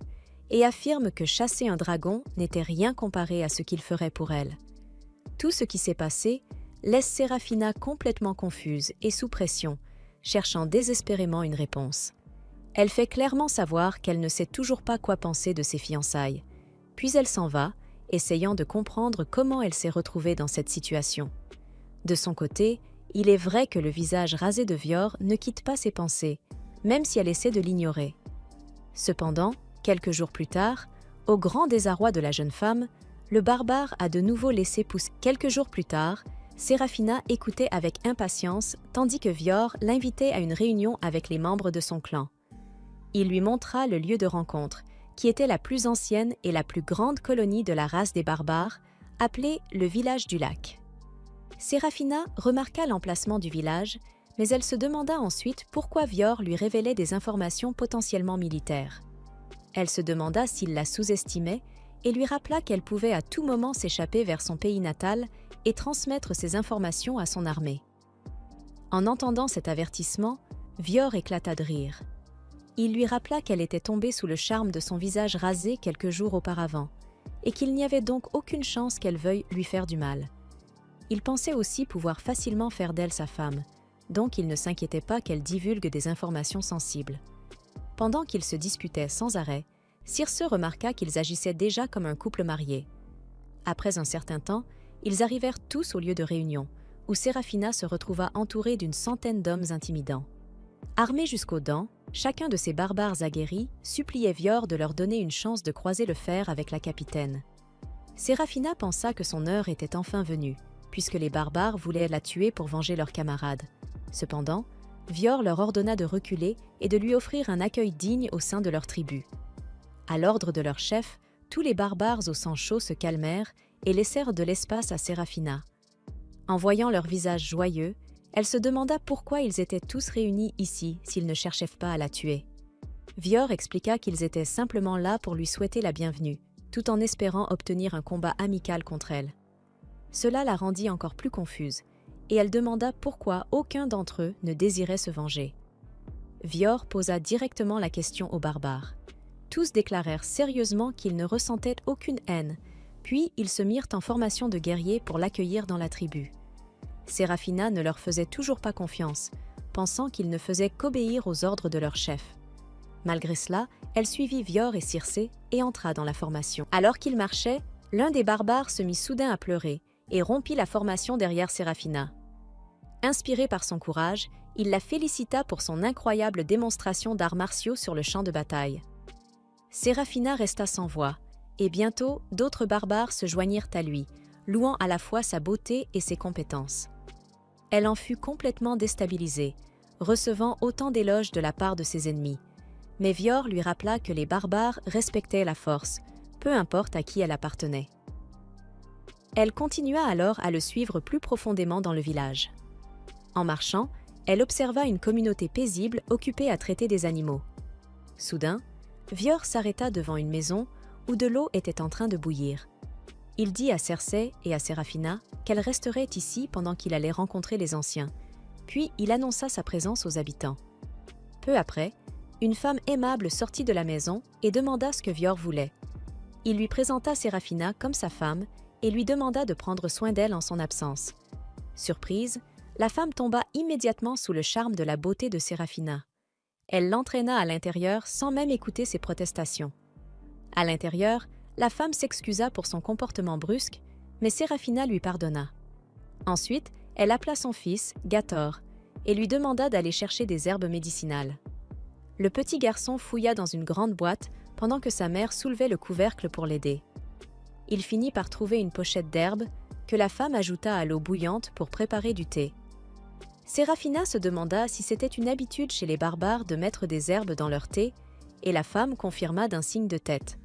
et affirme que chasser un dragon n'était rien comparé à ce qu'il ferait pour elle. Tout ce qui s'est passé laisse Séraphina complètement confuse et sous pression, cherchant désespérément une réponse. Elle fait clairement savoir qu'elle ne sait toujours pas quoi penser de ses fiançailles, puis elle s'en va, essayant de comprendre comment elle s'est retrouvée dans cette situation. De son côté, il est vrai que le visage rasé de Vior ne quitte pas ses pensées, même si elle essaie de l'ignorer. Cependant, quelques jours plus tard, au grand désarroi de la jeune femme, le barbare a de nouveau laissé pousser. Quelques jours plus tard, Séraphina écoutait avec impatience tandis que Vior l'invitait à une réunion avec les membres de son clan. Il lui montra le lieu de rencontre, qui était la plus ancienne et la plus grande colonie de la race des barbares, appelée le village du lac. Séraphina remarqua l'emplacement du village, mais elle se demanda ensuite pourquoi Vior lui révélait des informations potentiellement militaires. Elle se demanda s'il la sous-estimait et lui rappela qu'elle pouvait à tout moment s'échapper vers son pays natal et transmettre ces informations à son armée. En entendant cet avertissement, Vior éclata de rire. Il lui rappela qu'elle était tombée sous le charme de son visage rasé quelques jours auparavant, et qu'il n'y avait donc aucune chance qu'elle veuille lui faire du mal. Il pensait aussi pouvoir facilement faire d'elle sa femme, donc il ne s'inquiétait pas qu'elle divulgue des informations sensibles. Pendant qu'ils se disputaient sans arrêt, Circe remarqua qu'ils agissaient déjà comme un couple marié. Après un certain temps, ils arrivèrent tous au lieu de réunion, où Séraphina se retrouva entourée d'une centaine d'hommes intimidants. Armés jusqu'aux dents, chacun de ces barbares aguerris suppliait Vior de leur donner une chance de croiser le fer avec la capitaine. Séraphina pensa que son heure était enfin venue, puisque les barbares voulaient la tuer pour venger leurs camarades. Cependant, Vior leur ordonna de reculer et de lui offrir un accueil digne au sein de leur tribu. À l'ordre de leur chef, tous les barbares au sang chaud se calmèrent et laissèrent de l'espace à Séraphina. En voyant leur visage joyeux, elle se demanda pourquoi ils étaient tous réunis ici s'ils ne cherchaient pas à la tuer. Vior expliqua qu'ils étaient simplement là pour lui souhaiter la bienvenue, tout en espérant obtenir un combat amical contre elle. Cela la rendit encore plus confuse, et elle demanda pourquoi aucun d'entre eux ne désirait se venger. Vior posa directement la question aux barbares. Tous déclarèrent sérieusement qu'ils ne ressentaient aucune haine, puis ils se mirent en formation de guerriers pour l'accueillir dans la tribu. Séraphina ne leur faisait toujours pas confiance, pensant qu'ils ne faisaient qu'obéir aux ordres de leur chef. Malgré cela, elle suivit Vior et Circe et entra dans la formation. Alors qu'ils marchaient, l'un des barbares se mit soudain à pleurer et rompit la formation derrière Séraphina. Inspiré par son courage, il la félicita pour son incroyable démonstration d'arts martiaux sur le champ de bataille. Séraphina resta sans voix, et bientôt d'autres barbares se joignirent à lui, louant à la fois sa beauté et ses compétences. Elle en fut complètement déstabilisée, recevant autant d'éloges de la part de ses ennemis. Mais Vior lui rappela que les barbares respectaient la force, peu importe à qui elle appartenait. Elle continua alors à le suivre plus profondément dans le village. En marchant, elle observa une communauté paisible occupée à traiter des animaux. Soudain, Vior s'arrêta devant une maison où de l'eau était en train de bouillir. Il dit à Cersei et à Séraphina qu'elle resterait ici pendant qu'il allait rencontrer les anciens, puis il annonça sa présence aux habitants. Peu après, une femme aimable sortit de la maison et demanda ce que Vior voulait. Il lui présenta Séraphina comme sa femme et lui demanda de prendre soin d'elle en son absence. Surprise, la femme tomba immédiatement sous le charme de la beauté de Séraphina. Elle l'entraîna à l'intérieur sans même écouter ses protestations. À l'intérieur, la femme s'excusa pour son comportement brusque, mais Séraphina lui pardonna. Ensuite, elle appela son fils, Gator, et lui demanda d'aller chercher des herbes médicinales. Le petit garçon fouilla dans une grande boîte pendant que sa mère soulevait le couvercle pour l'aider. Il finit par trouver une pochette d'herbes que la femme ajouta à l'eau bouillante pour préparer du thé. Séraphina se demanda si c'était une habitude chez les barbares de mettre des herbes dans leur thé, et la femme confirma d'un signe de tête.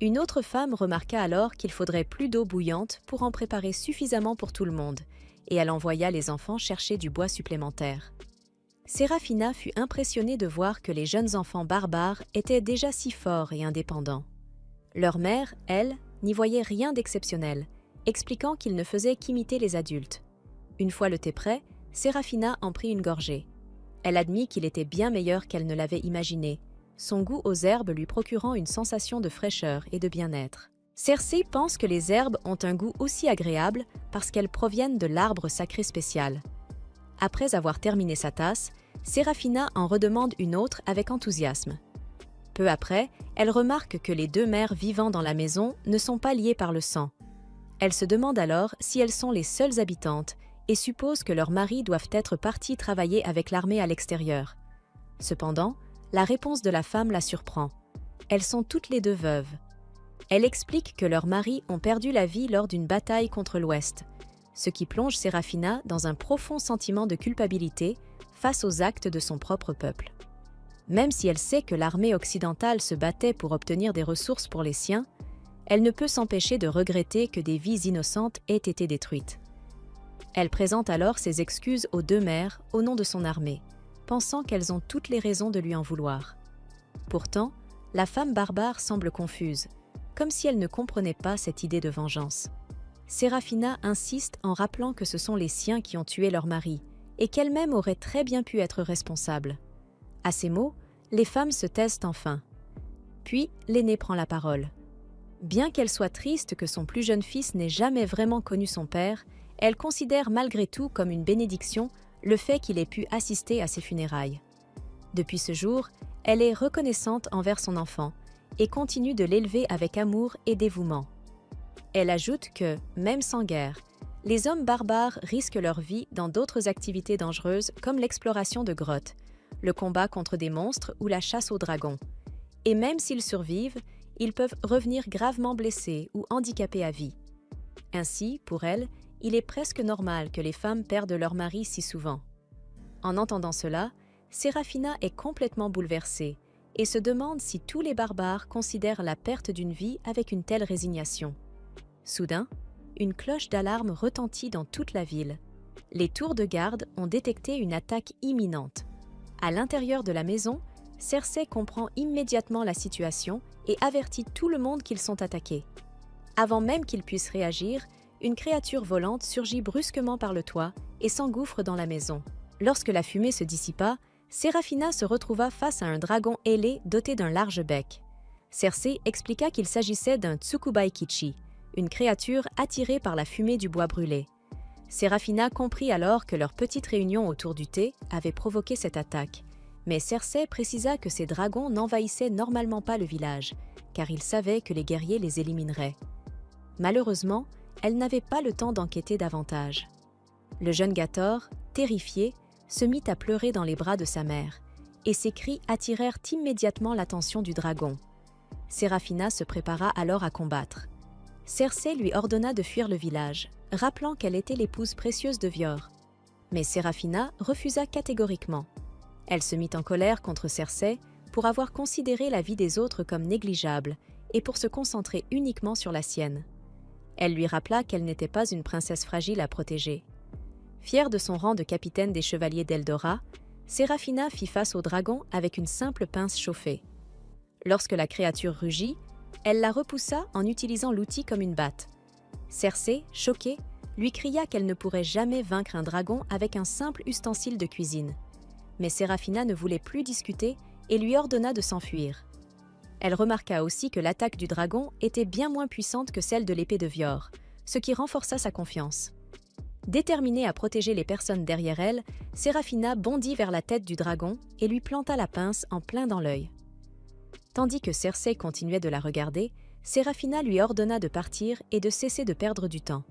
Une autre femme remarqua alors qu'il faudrait plus d'eau bouillante pour en préparer suffisamment pour tout le monde, et elle envoya les enfants chercher du bois supplémentaire. Séraphina fut impressionnée de voir que les jeunes enfants barbares étaient déjà si forts et indépendants. Leur mère, elle, n'y voyait rien d'exceptionnel, expliquant qu'ils ne faisaient qu'imiter les adultes. Une fois le thé prêt, Séraphina en prit une gorgée. Elle admit qu'il était bien meilleur qu'elle ne l'avait imaginé, son goût aux herbes lui procurant une sensation de fraîcheur et de bien-être. Cersei pense que les herbes ont un goût aussi agréable parce qu'elles proviennent de l'arbre sacré spécial. Après avoir terminé sa tasse, Séraphina en redemande une autre avec enthousiasme. Peu après, elle remarque que les deux mères vivant dans la maison ne sont pas liées par le sang. Elle se demande alors si elles sont les seules habitantes et suppose que leurs maris doivent être partis travailler avec l'armée à l'extérieur. Cependant, la réponse de la femme la surprend. Elles sont toutes les deux veuves. Elle explique que leurs maris ont perdu la vie lors d'une bataille contre l'Ouest, ce qui plonge Séraphina dans un profond sentiment de culpabilité face aux actes de son propre peuple. Même si elle sait que l'armée occidentale se battait pour obtenir des ressources pour les siens, elle ne peut s'empêcher de regretter que des vies innocentes aient été détruites. Elle présente alors ses excuses aux deux mères au nom de son armée, pensant qu'elles ont toutes les raisons de lui en vouloir. Pourtant, la femme barbare semble confuse, comme si elle ne comprenait pas cette idée de vengeance. Séraphina insiste en rappelant que ce sont les siens qui ont tué leur mari et qu'elle-même aurait très bien pu être responsable. À ces mots, les femmes se taisent enfin. Puis, l'aînée prend la parole. Bien qu'elle soit triste que son plus jeune fils n'ait jamais vraiment connu son père, elle considère malgré tout comme une bénédiction le fait qu'il ait pu assister à ses funérailles. Depuis ce jour, elle est reconnaissante envers son enfant et continue de l'élever avec amour et dévouement. Elle ajoute que, même sans guerre, les hommes barbares risquent leur vie dans d'autres activités dangereuses comme l'exploration de grottes, le combat contre des monstres ou la chasse aux dragons. Et même s'ils survivent, ils peuvent revenir gravement blessés ou handicapés à vie. Ainsi, pour elle, il est presque normal que les femmes perdent leur mari si souvent. En entendant cela, Séraphina est complètement bouleversée et se demande si tous les barbares considèrent la perte d'une vie avec une telle résignation. Soudain, une cloche d'alarme retentit dans toute la ville. Les tours de garde ont détecté une attaque imminente. À l'intérieur de la maison, Cersei comprend immédiatement la situation et avertit tout le monde qu'ils sont attaqués. Avant même qu'ils puissent réagir, une créature volante surgit brusquement par le toit et s'engouffre dans la maison. Lorsque la fumée se dissipa, Séraphina se retrouva face à un dragon ailé doté d'un large bec. Cersei expliqua qu'il s'agissait d'un Tsukubai Kichi, une créature attirée par la fumée du bois brûlé. Séraphina comprit alors que leur petite réunion autour du thé avait provoqué cette attaque, mais Cersei précisa que ces dragons n'envahissaient normalement pas le village, car ils savaient que les guerriers les élimineraient. Malheureusement, elle n'avait pas le temps d'enquêter davantage. Le jeune Gator, terrifié, se mit à pleurer dans les bras de sa mère, et ses cris attirèrent immédiatement l'attention du dragon. Séraphina se prépara alors à combattre. Cersei lui ordonna de fuir le village, rappelant qu'elle était l'épouse précieuse de Vior. Mais Séraphina refusa catégoriquement. Elle se mit en colère contre Cersei pour avoir considéré la vie des autres comme négligeable et pour se concentrer uniquement sur la sienne. Elle lui rappela qu'elle n'était pas une princesse fragile à protéger. Fière de son rang de capitaine des chevaliers d'Eldora, Séraphina fit face au dragon avec une simple pince chauffée. Lorsque la créature rugit, elle la repoussa en utilisant l'outil comme une batte. Cersei, choquée, lui cria qu'elle ne pourrait jamais vaincre un dragon avec un simple ustensile de cuisine. Mais Séraphina ne voulait plus discuter et lui ordonna de s'enfuir. Elle remarqua aussi que l'attaque du dragon était bien moins puissante que celle de l'épée de Vior, ce qui renforça sa confiance. Déterminée à protéger les personnes derrière elle, Séraphina bondit vers la tête du dragon et lui planta la pince en plein dans l'œil. Tandis que Cersei continuait de la regarder, Séraphina lui ordonna de partir et de cesser de perdre du temps.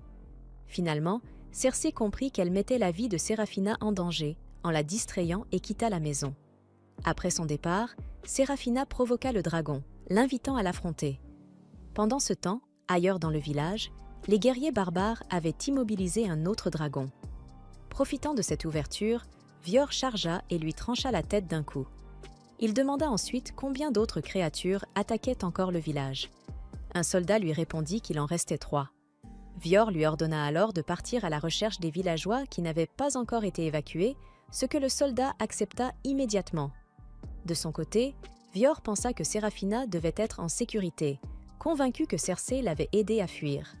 Finalement, Cersei comprit qu'elle mettait la vie de Séraphina en danger en la distrayant et quitta la maison. Après son départ, Séraphina provoqua le dragon, l'invitant à l'affronter. Pendant ce temps, ailleurs dans le village, les guerriers barbares avaient immobilisé un autre dragon. Profitant de cette ouverture, Vior chargea et lui trancha la tête d'un coup. Il demanda ensuite combien d'autres créatures attaquaient encore le village. Un soldat lui répondit qu'il en restait 3. Vior lui ordonna alors de partir à la recherche des villageois qui n'avaient pas encore été évacués, ce que le soldat accepta immédiatement. De son côté, Vior pensa que Séraphina devait être en sécurité, convaincu que Cersei l'avait aidé à fuir.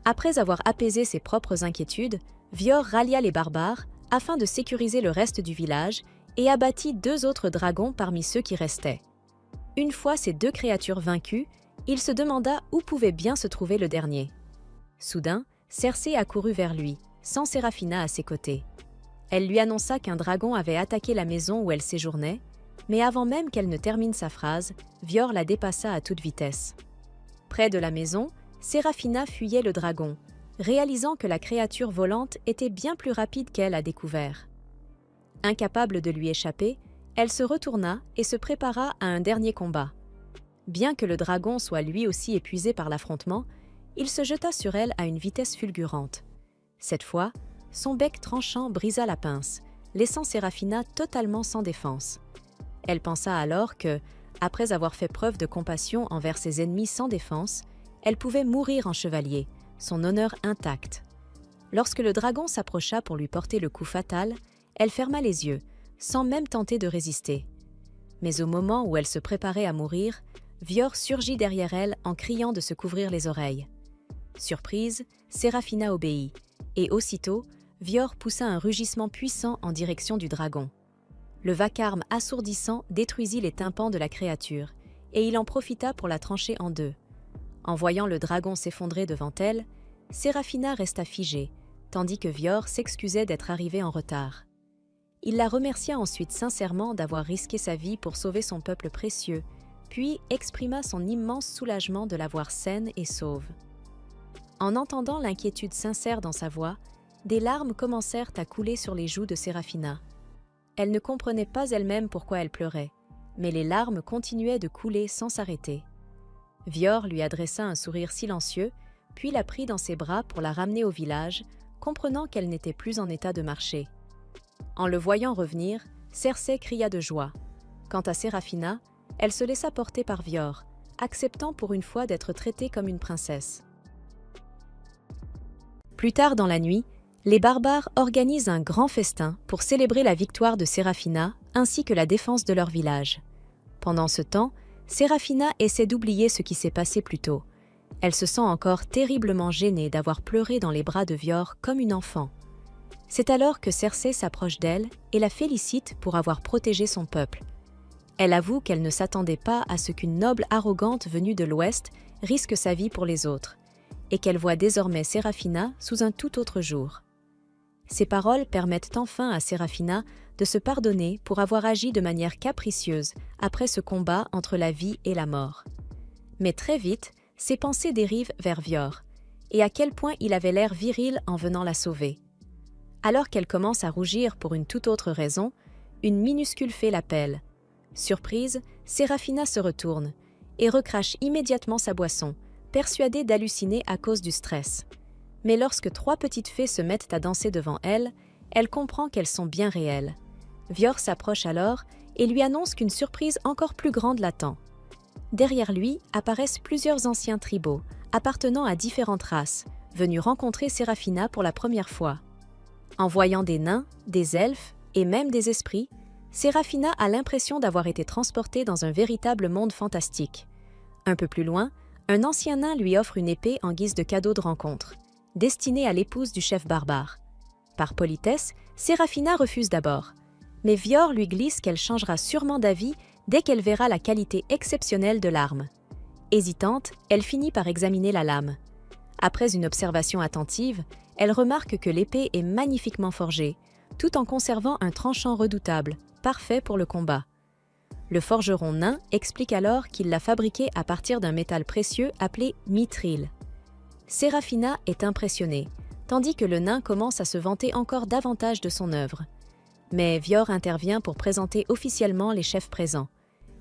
Après avoir apaisé ses propres inquiétudes, Vior rallia les barbares afin de sécuriser le reste du village et abattit 2 autres dragons parmi ceux qui restaient. Une fois ces 2 créatures vaincues, il se demanda où pouvait bien se trouver le dernier. Soudain, Cersei accourut vers lui, sans Séraphina à ses côtés. Elle lui annonça qu'un dragon avait attaqué la maison où elle séjournait, mais avant même qu'elle ne termine sa phrase, Vior la dépassa à toute vitesse. Près de la maison, Séraphina fuyait le dragon, réalisant que la créature volante était bien plus rapide qu'elle à découvert. Incapable de lui échapper, elle se retourna et se prépara à un dernier combat. Bien que le dragon soit lui aussi épuisé par l'affrontement, il se jeta sur elle à une vitesse fulgurante. Cette fois, son bec tranchant brisa la pince, laissant Séraphina totalement sans défense. Elle pensa alors que, après avoir fait preuve de compassion envers ses ennemis sans défense, elle pouvait mourir en chevalier, son honneur intact. Lorsque le dragon s'approcha pour lui porter le coup fatal, elle ferma les yeux, sans même tenter de résister. Mais au moment où elle se préparait à mourir, Vior surgit derrière elle en criant de se couvrir les oreilles. Surprise, Séraphina obéit, et aussitôt, Vior poussa un rugissement puissant en direction du dragon. Le vacarme assourdissant détruisit les tympans de la créature, et il en profita pour la trancher en 2. En voyant le dragon s'effondrer devant elle, Séraphina resta figée, tandis que Vior s'excusait d'être arrivé en retard. Il la remercia ensuite sincèrement d'avoir risqué sa vie pour sauver son peuple précieux, puis exprima son immense soulagement de la voir saine et sauve. En entendant l'inquiétude sincère dans sa voix, des larmes commencèrent à couler sur les joues de Séraphina. Elle ne comprenait pas elle-même pourquoi elle pleurait, mais les larmes continuaient de couler sans s'arrêter. Vior lui adressa un sourire silencieux, puis la prit dans ses bras pour la ramener au village, comprenant qu'elle n'était plus en état de marcher. En le voyant revenir, Cersei cria de joie. Quant à Séraphina, elle se laissa porter par Vior, acceptant pour une fois d'être traitée comme une princesse. Plus tard dans la nuit, les barbares organisent un grand festin pour célébrer la victoire de Séraphina ainsi que la défense de leur village. Pendant ce temps, Séraphina essaie d'oublier ce qui s'est passé plus tôt. Elle se sent encore terriblement gênée d'avoir pleuré dans les bras de Vior comme une enfant. C'est alors que Cersei s'approche d'elle et la félicite pour avoir protégé son peuple. Elle avoue qu'elle ne s'attendait pas à ce qu'une noble arrogante venue de l'Ouest risque sa vie pour les autres, et qu'elle voit désormais Séraphina sous un tout autre jour. Ces paroles permettent enfin à Séraphina de se pardonner pour avoir agi de manière capricieuse après ce combat entre la vie et la mort. Mais très vite, ses pensées dérivent vers Vior, et à quel point il avait l'air viril en venant la sauver. Alors qu'elle commence à rougir pour une toute autre raison, une minuscule fée l'appelle. Surprise, Séraphina se retourne et recrache immédiatement sa boisson, persuadée d'halluciner à cause du stress. Mais lorsque 3 petites fées se mettent à danser devant elle, elle comprend qu'elles sont bien réelles. Vior s'approche alors et lui annonce qu'une surprise encore plus grande l'attend. Derrière lui apparaissent plusieurs anciens tribaux, appartenant à différentes races, venus rencontrer Séraphina pour la première fois. En voyant des nains, des elfes et même des esprits, Sérafina a l'impression d'avoir été transportée dans un véritable monde fantastique. Un peu plus loin, un ancien nain lui offre une épée en guise de cadeau de rencontre, destinée à l'épouse du chef barbare. Par politesse, Sérafina refuse d'abord, mais Vior lui glisse qu'elle changera sûrement d'avis dès qu'elle verra la qualité exceptionnelle de l'arme. Hésitante, elle finit par examiner la lame. Après une observation attentive, elle remarque que l'épée est magnifiquement forgée, tout en conservant un tranchant redoutable, parfait pour le combat. Le forgeron nain explique alors qu'il l'a fabriquée à partir d'un métal précieux appelé mithril. Sérafina est impressionnée, tandis que le nain commence à se vanter encore davantage de son œuvre. Mais Vior intervient pour présenter officiellement les chefs présents.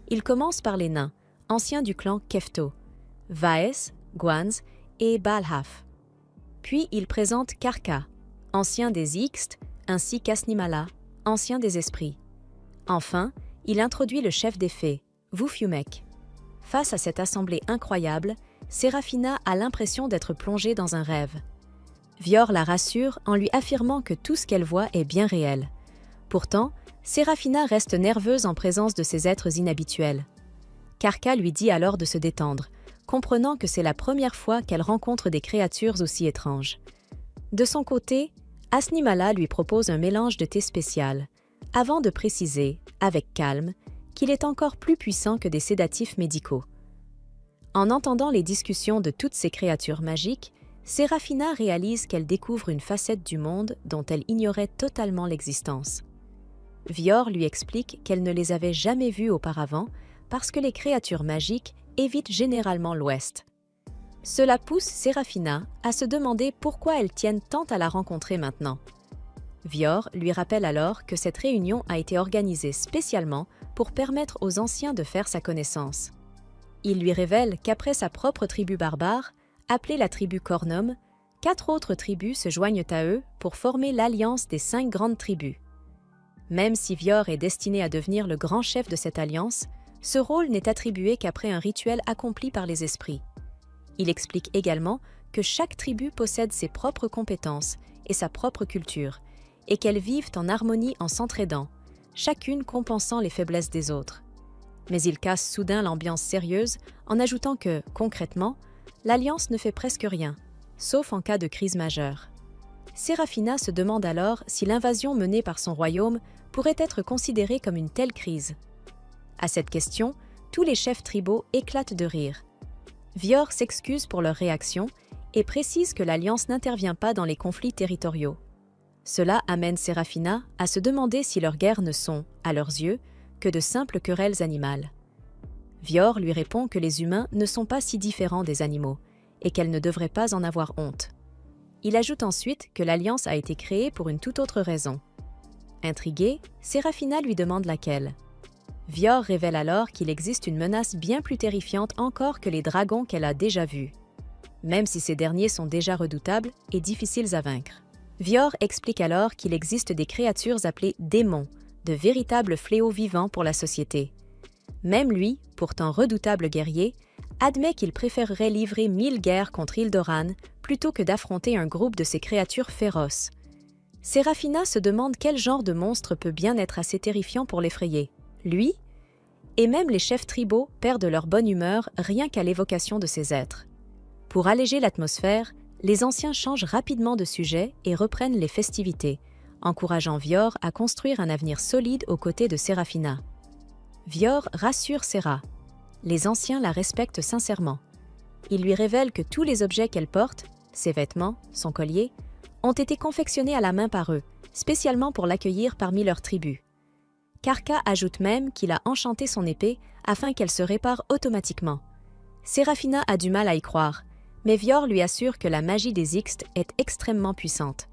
Il commence par les nains, anciens du clan Kefto, Vaes, Gwanz et Balhaf. Puis il présente Karka, ancien des Ixtes, ainsi qu'Asnimala, ancien des esprits. Enfin, il introduit le chef des fées, Vufumek. Face à cette assemblée incroyable, Sérafina a l'impression d'être plongée dans un rêve. Vior la rassure en lui affirmant que tout ce qu'elle voit est bien réel. Pourtant, Sérafina reste nerveuse en présence de ces êtres inhabituels. Karka lui dit alors de se détendre, comprenant que c'est la première fois qu'elle rencontre des créatures aussi étranges. De son côté, Asnimala lui propose un mélange de thé spécial, avant de préciser, avec calme, qu'il est encore plus puissant que des sédatifs médicaux. En entendant les discussions de toutes ces créatures magiques, Sérafina réalise qu'elle découvre une facette du monde dont elle ignorait totalement l'existence. Vior lui explique qu'elle ne les avait jamais vues auparavant parce que les créatures magiques évitent généralement l'Ouest. Cela pousse Sérafina à se demander pourquoi elles tiennent tant à la rencontrer maintenant. Vior lui rappelle alors que cette réunion a été organisée spécialement pour permettre aux anciens de faire sa connaissance. Il lui révèle qu'après sa propre tribu barbare, appelée la tribu Cornum, 4 autres tribus se joignent à eux pour former l'alliance des 5 grandes tribus. Même si Vior est destiné à devenir le grand chef de cette alliance, ce rôle n'est attribué qu'après un rituel accompli par les esprits. Il explique également que chaque tribu possède ses propres compétences et sa propre culture, et qu'elles vivent en harmonie en s'entraidant, chacune compensant les faiblesses des autres. Mais il casse soudain l'ambiance sérieuse en ajoutant que, concrètement, l'Alliance ne fait presque rien, sauf en cas de crise majeure. Sérafina se demande alors si l'invasion menée par son royaume pourrait être considérée comme une telle crise. À cette question, tous les chefs tribaux éclatent de rire. Vior s'excuse pour leur réaction et précise que l'Alliance n'intervient pas dans les conflits territoriaux. Cela amène Sérafina à se demander si leurs guerres ne sont, à leurs yeux, que de simples querelles animales. Vior lui répond que les humains ne sont pas si différents des animaux et qu'elle ne devrait pas en avoir honte. Il ajoute ensuite que l'Alliance a été créée pour une toute autre raison. Intriguée, Sérafina lui demande laquelle. Vior révèle alors qu'il existe une menace bien plus terrifiante encore que les dragons qu'elle a déjà vus, même si ces derniers sont déjà redoutables et difficiles à vaincre. Vior explique alors qu'il existe des créatures appelées démons, de véritables fléaux vivants pour la société. Même lui, pourtant redoutable guerrier, admet qu'il préférerait livrer 1000 guerres contre Hildoran plutôt que d'affronter un groupe de ces créatures féroces. Sérafina se demande quel genre de monstre peut bien être assez terrifiant pour l'effrayer. Lui? Et même les chefs tribaux perdent leur bonne humeur rien qu'à l'évocation de ces êtres. Pour alléger l'atmosphère, les anciens changent rapidement de sujet et reprennent les festivités, encourageant Vior à construire un avenir solide aux côtés de Sérafina. Vior rassure Séra. Les anciens la respectent sincèrement. Il lui révèle que tous les objets qu'elle porte, ses vêtements, son collier, ont été confectionnés à la main par eux, spécialement pour l'accueillir parmi leurs tribus. Karka ajoute même qu'il a enchanté son épée afin qu'elle se répare automatiquement. Sérafina a du mal à y croire, mais Vior lui assure que la magie des Ixtes est extrêmement puissante.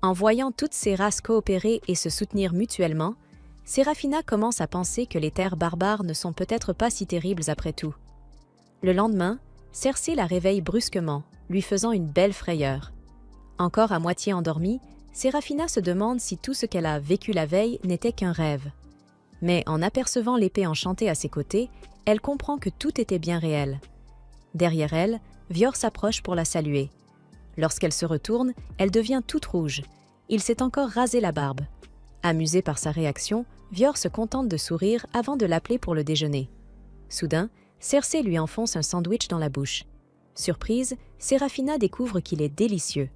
En voyant toutes ces races coopérer et se soutenir mutuellement, Sérafina commence à penser que les terres barbares ne sont peut-être pas si terribles après tout. Le lendemain, Cersei la réveille brusquement, lui faisant une belle frayeur. Encore à moitié endormie, Sérafina se demande si tout ce qu'elle a vécu la veille n'était qu'un rêve. Mais en apercevant l'épée enchantée à ses côtés, elle comprend que tout était bien réel. Derrière elle, Vior s'approche pour la saluer. Lorsqu'elle se retourne, elle devient toute rouge. Il s'est encore rasé la barbe. Amusé par sa réaction, Vior se contente de sourire avant de l'appeler pour le déjeuner. Soudain, Cersei lui enfonce un sandwich dans la bouche. Surprise, Séraphina découvre qu'il est délicieux.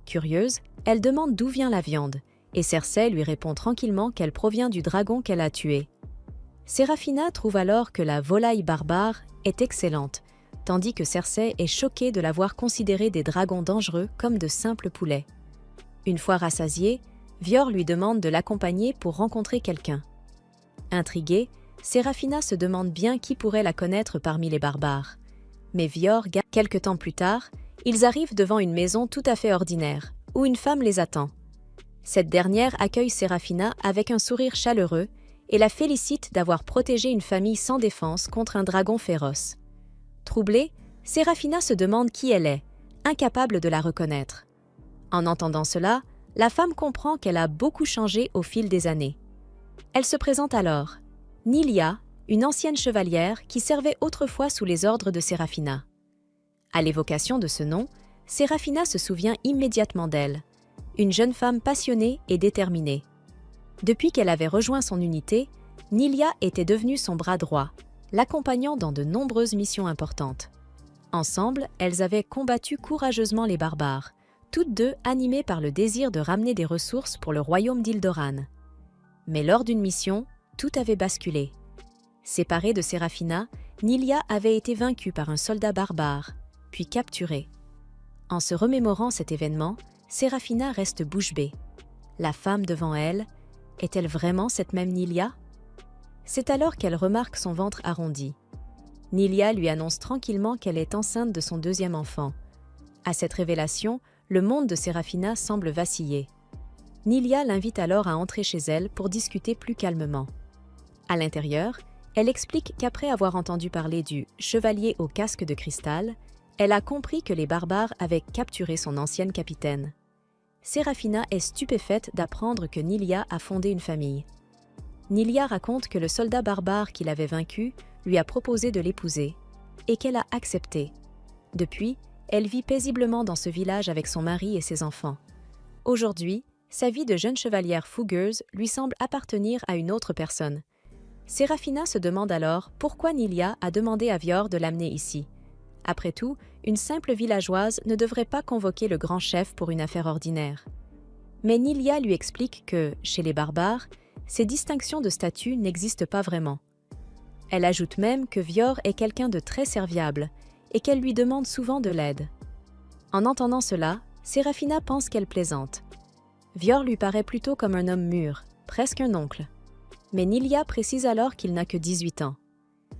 Curieuse, elle demande d'où vient la viande, et Cersei lui répond tranquillement qu'elle provient du dragon qu'elle a tué. Séraphina trouve alors que la volaille barbare est excellente, tandis que Cersei est choquée de l'avoir considéré des dragons dangereux comme de simples poulets. Une fois rassasiée, Vior lui demande de l'accompagner pour rencontrer quelqu'un. Intriguée, Séraphina se demande bien qui pourrait la connaître parmi les barbares. Mais quelque temps plus tard, ils arrivent devant une maison tout à fait ordinaire, où une femme les attend. Cette dernière accueille Séraphina avec un sourire chaleureux et la félicite d'avoir protégé une famille sans défense contre un dragon féroce. Troublée, Séraphina se demande qui elle est, incapable de la reconnaître. En entendant cela, la femme comprend qu'elle a beaucoup changé au fil des années. Elle se présente alors, Nilia, une ancienne chevalière qui servait autrefois sous les ordres de Séraphina. À l'évocation de ce nom, Séraphina se souvient immédiatement d'elle, une jeune femme passionnée et déterminée. Depuis qu'elle avait rejoint son unité, Nilia était devenue son bras droit, l'accompagnant dans de nombreuses missions importantes. Ensemble, elles avaient combattu courageusement les barbares, toutes deux animées par le désir de ramener des ressources pour le royaume d'Ildoran. Mais lors d'une mission, tout avait basculé. Séparée de Séraphina, Nilia avait été vaincue par un soldat barbare, puis capturée. En se remémorant cet événement, Séraphina reste bouche bée. La femme devant elle, est-elle vraiment cette même Nilia? C'est alors qu'elle remarque son ventre arrondi. Nilia lui annonce tranquillement qu'elle est enceinte de son deuxième enfant. À cette révélation, le monde de Séraphina semble vaciller. Nilia l'invite alors à entrer chez elle pour discuter plus calmement. À l'intérieur, elle explique qu'après avoir entendu parler du « chevalier au casque de cristal », elle a compris que les barbares avaient capturé son ancienne capitaine. Séraphina est stupéfaite d'apprendre que Nilia a fondé une famille. Nilia raconte que le soldat barbare qui l'avait vaincue lui a proposé de l'épouser, et qu'elle a accepté. Depuis, elle vit paisiblement dans ce village avec son mari et ses enfants. Aujourd'hui, sa vie de jeune chevalière fougueuse lui semble appartenir à une autre personne. Séraphina se demande alors pourquoi Nilia a demandé à Vior de l'amener ici. Après tout, une simple villageoise ne devrait pas convoquer le grand chef pour une affaire ordinaire. Mais Nilia lui explique que, chez les barbares, ces distinctions de statut n'existent pas vraiment. Elle ajoute même que Vior est quelqu'un de très serviable et qu'elle lui demande souvent de l'aide. En entendant cela, Séraphina pense qu'elle plaisante. Vior lui paraît plutôt comme un homme mûr, presque un oncle. Mais Nilia précise alors qu'il n'a que 18 ans.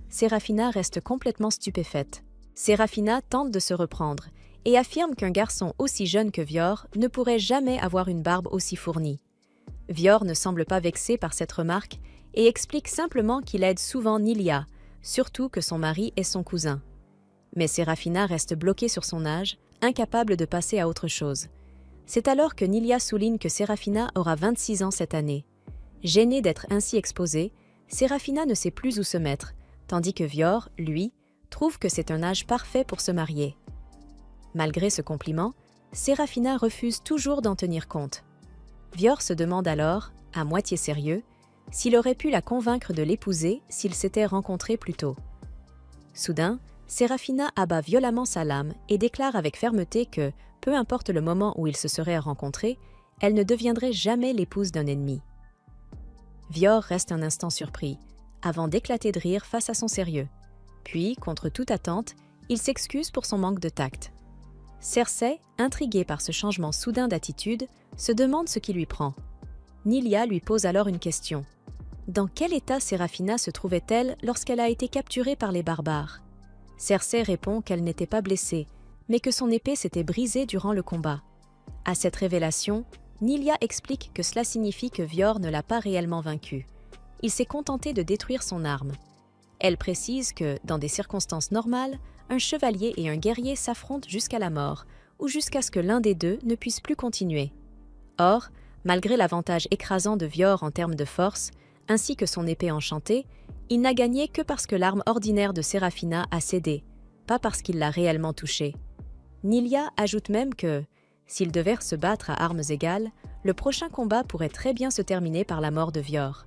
Séraphina reste complètement stupéfaite. Séraphina tente de se reprendre et affirme qu'un garçon aussi jeune que Vior ne pourrait jamais avoir une barbe aussi fournie. Vior ne semble pas vexé par cette remarque et explique simplement qu'il aide souvent Nilia, surtout que son mari est son cousin. Mais Séraphina reste bloquée sur son âge, incapable de passer à autre chose. C'est alors que Nilia souligne que Séraphina aura 26 ans cette année. Gênée d'être ainsi exposée, Séraphina ne sait plus où se mettre, tandis que Vior, lui, trouve que c'est un âge parfait pour se marier. Malgré ce compliment, Séraphina refuse toujours d'en tenir compte. Vior se demande alors, à moitié sérieux, s'il aurait pu la convaincre de l'épouser s'ils s'étaient rencontrés plus tôt. Soudain, Séraphina abat violemment sa lame et déclare avec fermeté que, peu importe le moment où ils se seraient rencontrés, elle ne deviendrait jamais l'épouse d'un ennemi. Vior reste un instant surpris, avant d'éclater de rire face à son sérieux. Puis, contre toute attente, il s'excuse pour son manque de tact. Cersei, intriguée par ce changement soudain d'attitude, se demande ce qui lui prend. Nilia lui pose alors une question. Dans quel état Séraphina se trouvait-elle lorsqu'elle a été capturée par les barbares? Cersei répond qu'elle n'était pas blessée, mais que son épée s'était brisée durant le combat. À cette révélation, Nilia explique que cela signifie que Vior ne l'a pas réellement vaincue. Il s'est contenté de détruire son arme. Elle précise que, dans des circonstances normales, un chevalier et un guerrier s'affrontent jusqu'à la mort, ou jusqu'à ce que l'un des deux ne puisse plus continuer. Or, malgré l'avantage écrasant de Vior en termes de force, ainsi que son épée enchantée, il n'a gagné que parce que l'arme ordinaire de Séraphina a cédé, pas parce qu'il l'a réellement touchée. Nilia ajoute même que, s'ils devaient se battre à armes égales, le prochain combat pourrait très bien se terminer par la mort de Vior.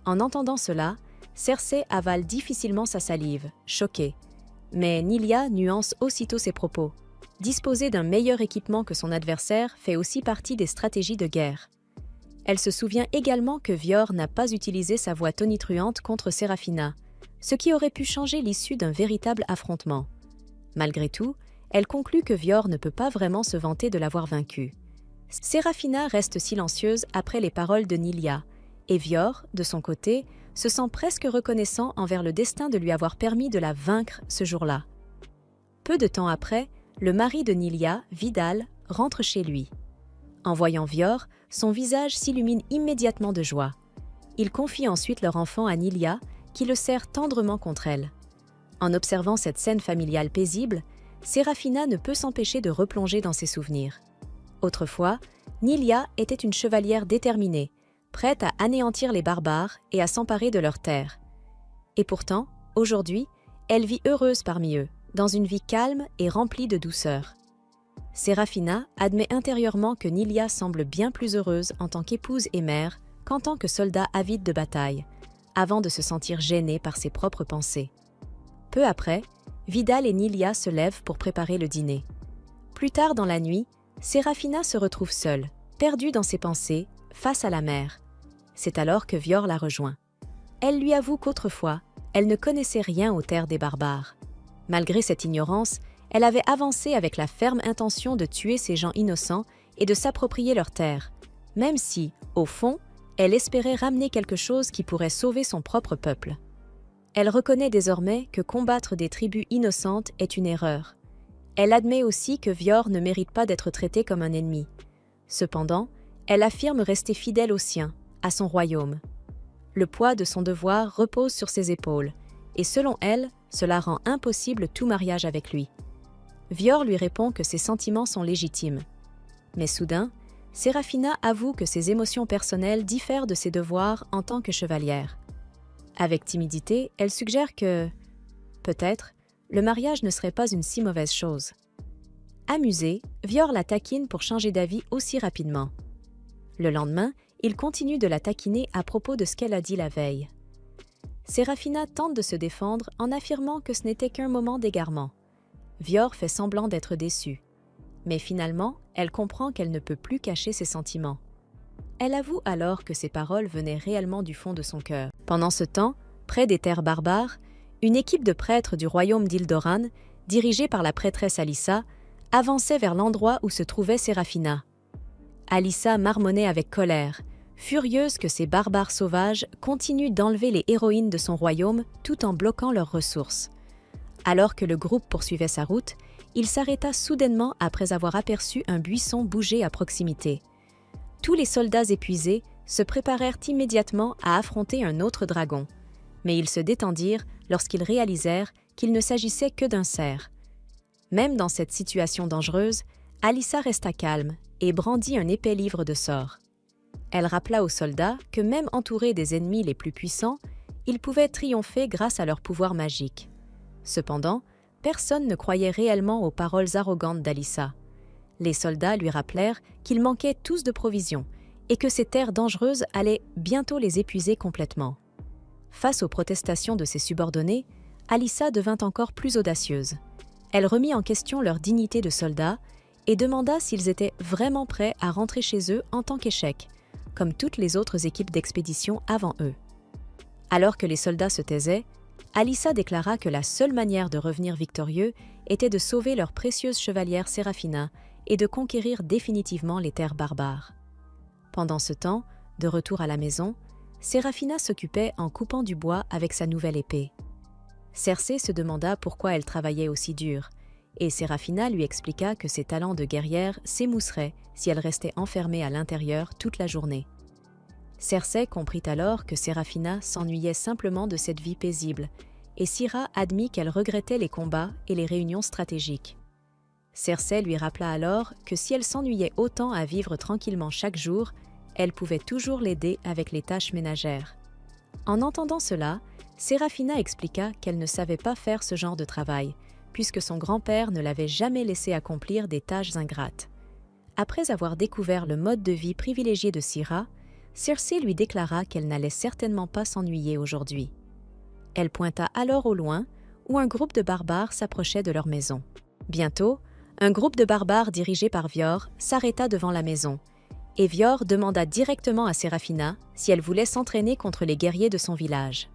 En entendant cela, Cersei avale difficilement sa salive, choquée. Mais Nylia nuance aussitôt ses propos. Disposer d'un meilleur équipement que son adversaire fait aussi partie des stratégies de guerre. Elle se souvient également que Vior n'a pas utilisé sa voix tonitruante contre Serafina, ce qui aurait pu changer l'issue d'un véritable affrontement. Malgré tout, elle conclut que Vior ne peut pas vraiment se vanter de l'avoir vaincue. Serafina reste silencieuse après les paroles de Nylia, et Vior, de son côté, se sent presque reconnaissant envers le destin de lui avoir permis de la vaincre ce jour-là. Peu de temps après, le mari de Nylia, Vidal, rentre chez lui. En voyant Vior, son visage s'illumine immédiatement de joie. Il confie ensuite leur enfant à Nylia, qui le serre tendrement contre elle. En observant cette scène familiale paisible, Serafina ne peut s'empêcher de replonger dans ses souvenirs. Autrefois, Nylia était une chevalière déterminée, prête à anéantir les barbares et à s'emparer de leurs terres. Et pourtant, aujourd'hui, elle vit heureuse parmi eux, dans une vie calme et remplie de douceur. Serafina admet intérieurement que Nylia semble bien plus heureuse en tant qu'épouse et mère qu'en tant que soldat avide de bataille, avant de se sentir gênée par ses propres pensées. Peu après, Vidal et Nylia se lèvent pour préparer le dîner. Plus tard dans la nuit, Serafina se retrouve seule, perdue dans ses pensées, face à la mer. C'est alors que Vior la rejoint. Elle lui avoue qu'autrefois, elle ne connaissait rien aux terres des barbares. Malgré cette ignorance, elle avait avancé avec la ferme intention de tuer ces gens innocents et de s'approprier leurs terres, même si, au fond, elle espérait ramener quelque chose qui pourrait sauver son propre peuple. Elle reconnaît désormais que combattre des tribus innocentes est une erreur. Elle admet aussi que Vior ne mérite pas d'être traité comme un ennemi. Cependant, elle affirme rester fidèle au sien, à son royaume. Le poids de son devoir repose sur ses épaules, et selon elle, cela rend impossible tout mariage avec lui. Vior lui répond que ses sentiments sont légitimes. Mais soudain, Serafina avoue que ses émotions personnelles diffèrent de ses devoirs en tant que chevalière. Avec timidité, elle suggère que, peut-être, le mariage ne serait pas une si mauvaise chose. Amusé, Vior la taquine pour changer d'avis aussi rapidement. Le lendemain, il continue de la taquiner à propos de ce qu'elle a dit la veille. Serafina tente de se défendre en affirmant que ce n'était qu'un moment d'égarement. Vior fait semblant d'être déçue. Mais finalement, elle comprend qu'elle ne peut plus cacher ses sentiments. Elle avoue alors que ses paroles venaient réellement du fond de son cœur. Pendant ce temps, près des terres barbares, une équipe de prêtres du royaume d'Ildoran, dirigée par la prêtresse Alyssa, avançait vers l'endroit où se trouvait Serafina. Alyssa marmonnait avec colère, furieuse que ces barbares sauvages continuent d'enlever les héroïnes de son royaume tout en bloquant leurs ressources. Alors que le groupe poursuivait sa route, il s'arrêta soudainement après avoir aperçu un buisson bouger à proximité. Tous les soldats épuisés se préparèrent immédiatement à affronter un autre dragon, mais ils se détendirent lorsqu'ils réalisèrent qu'il ne s'agissait que d'un cerf. Même dans cette situation dangereuse, Alyssa resta calme et brandit un épais livre de sorts. Elle rappela aux soldats que même entourés des ennemis les plus puissants, ils pouvaient triompher grâce à leur pouvoir magique. Cependant, personne ne croyait réellement aux paroles arrogantes d'Alyssa. Les soldats lui rappelèrent qu'ils manquaient tous de provisions et que ces terres dangereuses allaient bientôt les épuiser complètement. Face aux protestations de ses subordonnés, Alyssa devint encore plus audacieuse. Elle remit en question leur dignité de soldats et demanda s'ils étaient vraiment prêts à rentrer chez eux en tant qu'échec, comme toutes les autres équipes d'expédition avant eux. Alors que les soldats se taisaient, Alyssa déclara que la seule manière de revenir victorieux était de sauver leur précieuse chevalière Serafina et de conquérir définitivement les terres barbares. Pendant ce temps, de retour à la maison, Serafina s'occupait en coupant du bois avec sa nouvelle épée. Cersei se demanda pourquoi elle travaillait aussi dur, et Serafina lui expliqua que ses talents de guerrière s'émousseraient si elle restait enfermée à l'intérieur toute la journée. Cersei comprit alors que Serafina s'ennuyait simplement de cette vie paisible, et Syra admit qu'elle regrettait les combats et les réunions stratégiques. Cersei lui rappela alors que si elle s'ennuyait autant à vivre tranquillement chaque jour, elle pouvait toujours l'aider avec les tâches ménagères. En entendant cela, Serafina expliqua qu'elle ne savait pas faire ce genre de travail, puisque son grand-père ne l'avait jamais laissé accomplir des tâches ingrates. Après avoir découvert le mode de vie privilégié de Syra, Cersei lui déclara qu'elle n'allait certainement pas s'ennuyer aujourd'hui. Elle pointa alors au loin, où un groupe de barbares s'approchait de leur maison. Bientôt, un groupe de barbares dirigé par Vior s'arrêta devant la maison, et Vior demanda directement à Séraphina si elle voulait s'entraîner contre les guerriers de son village.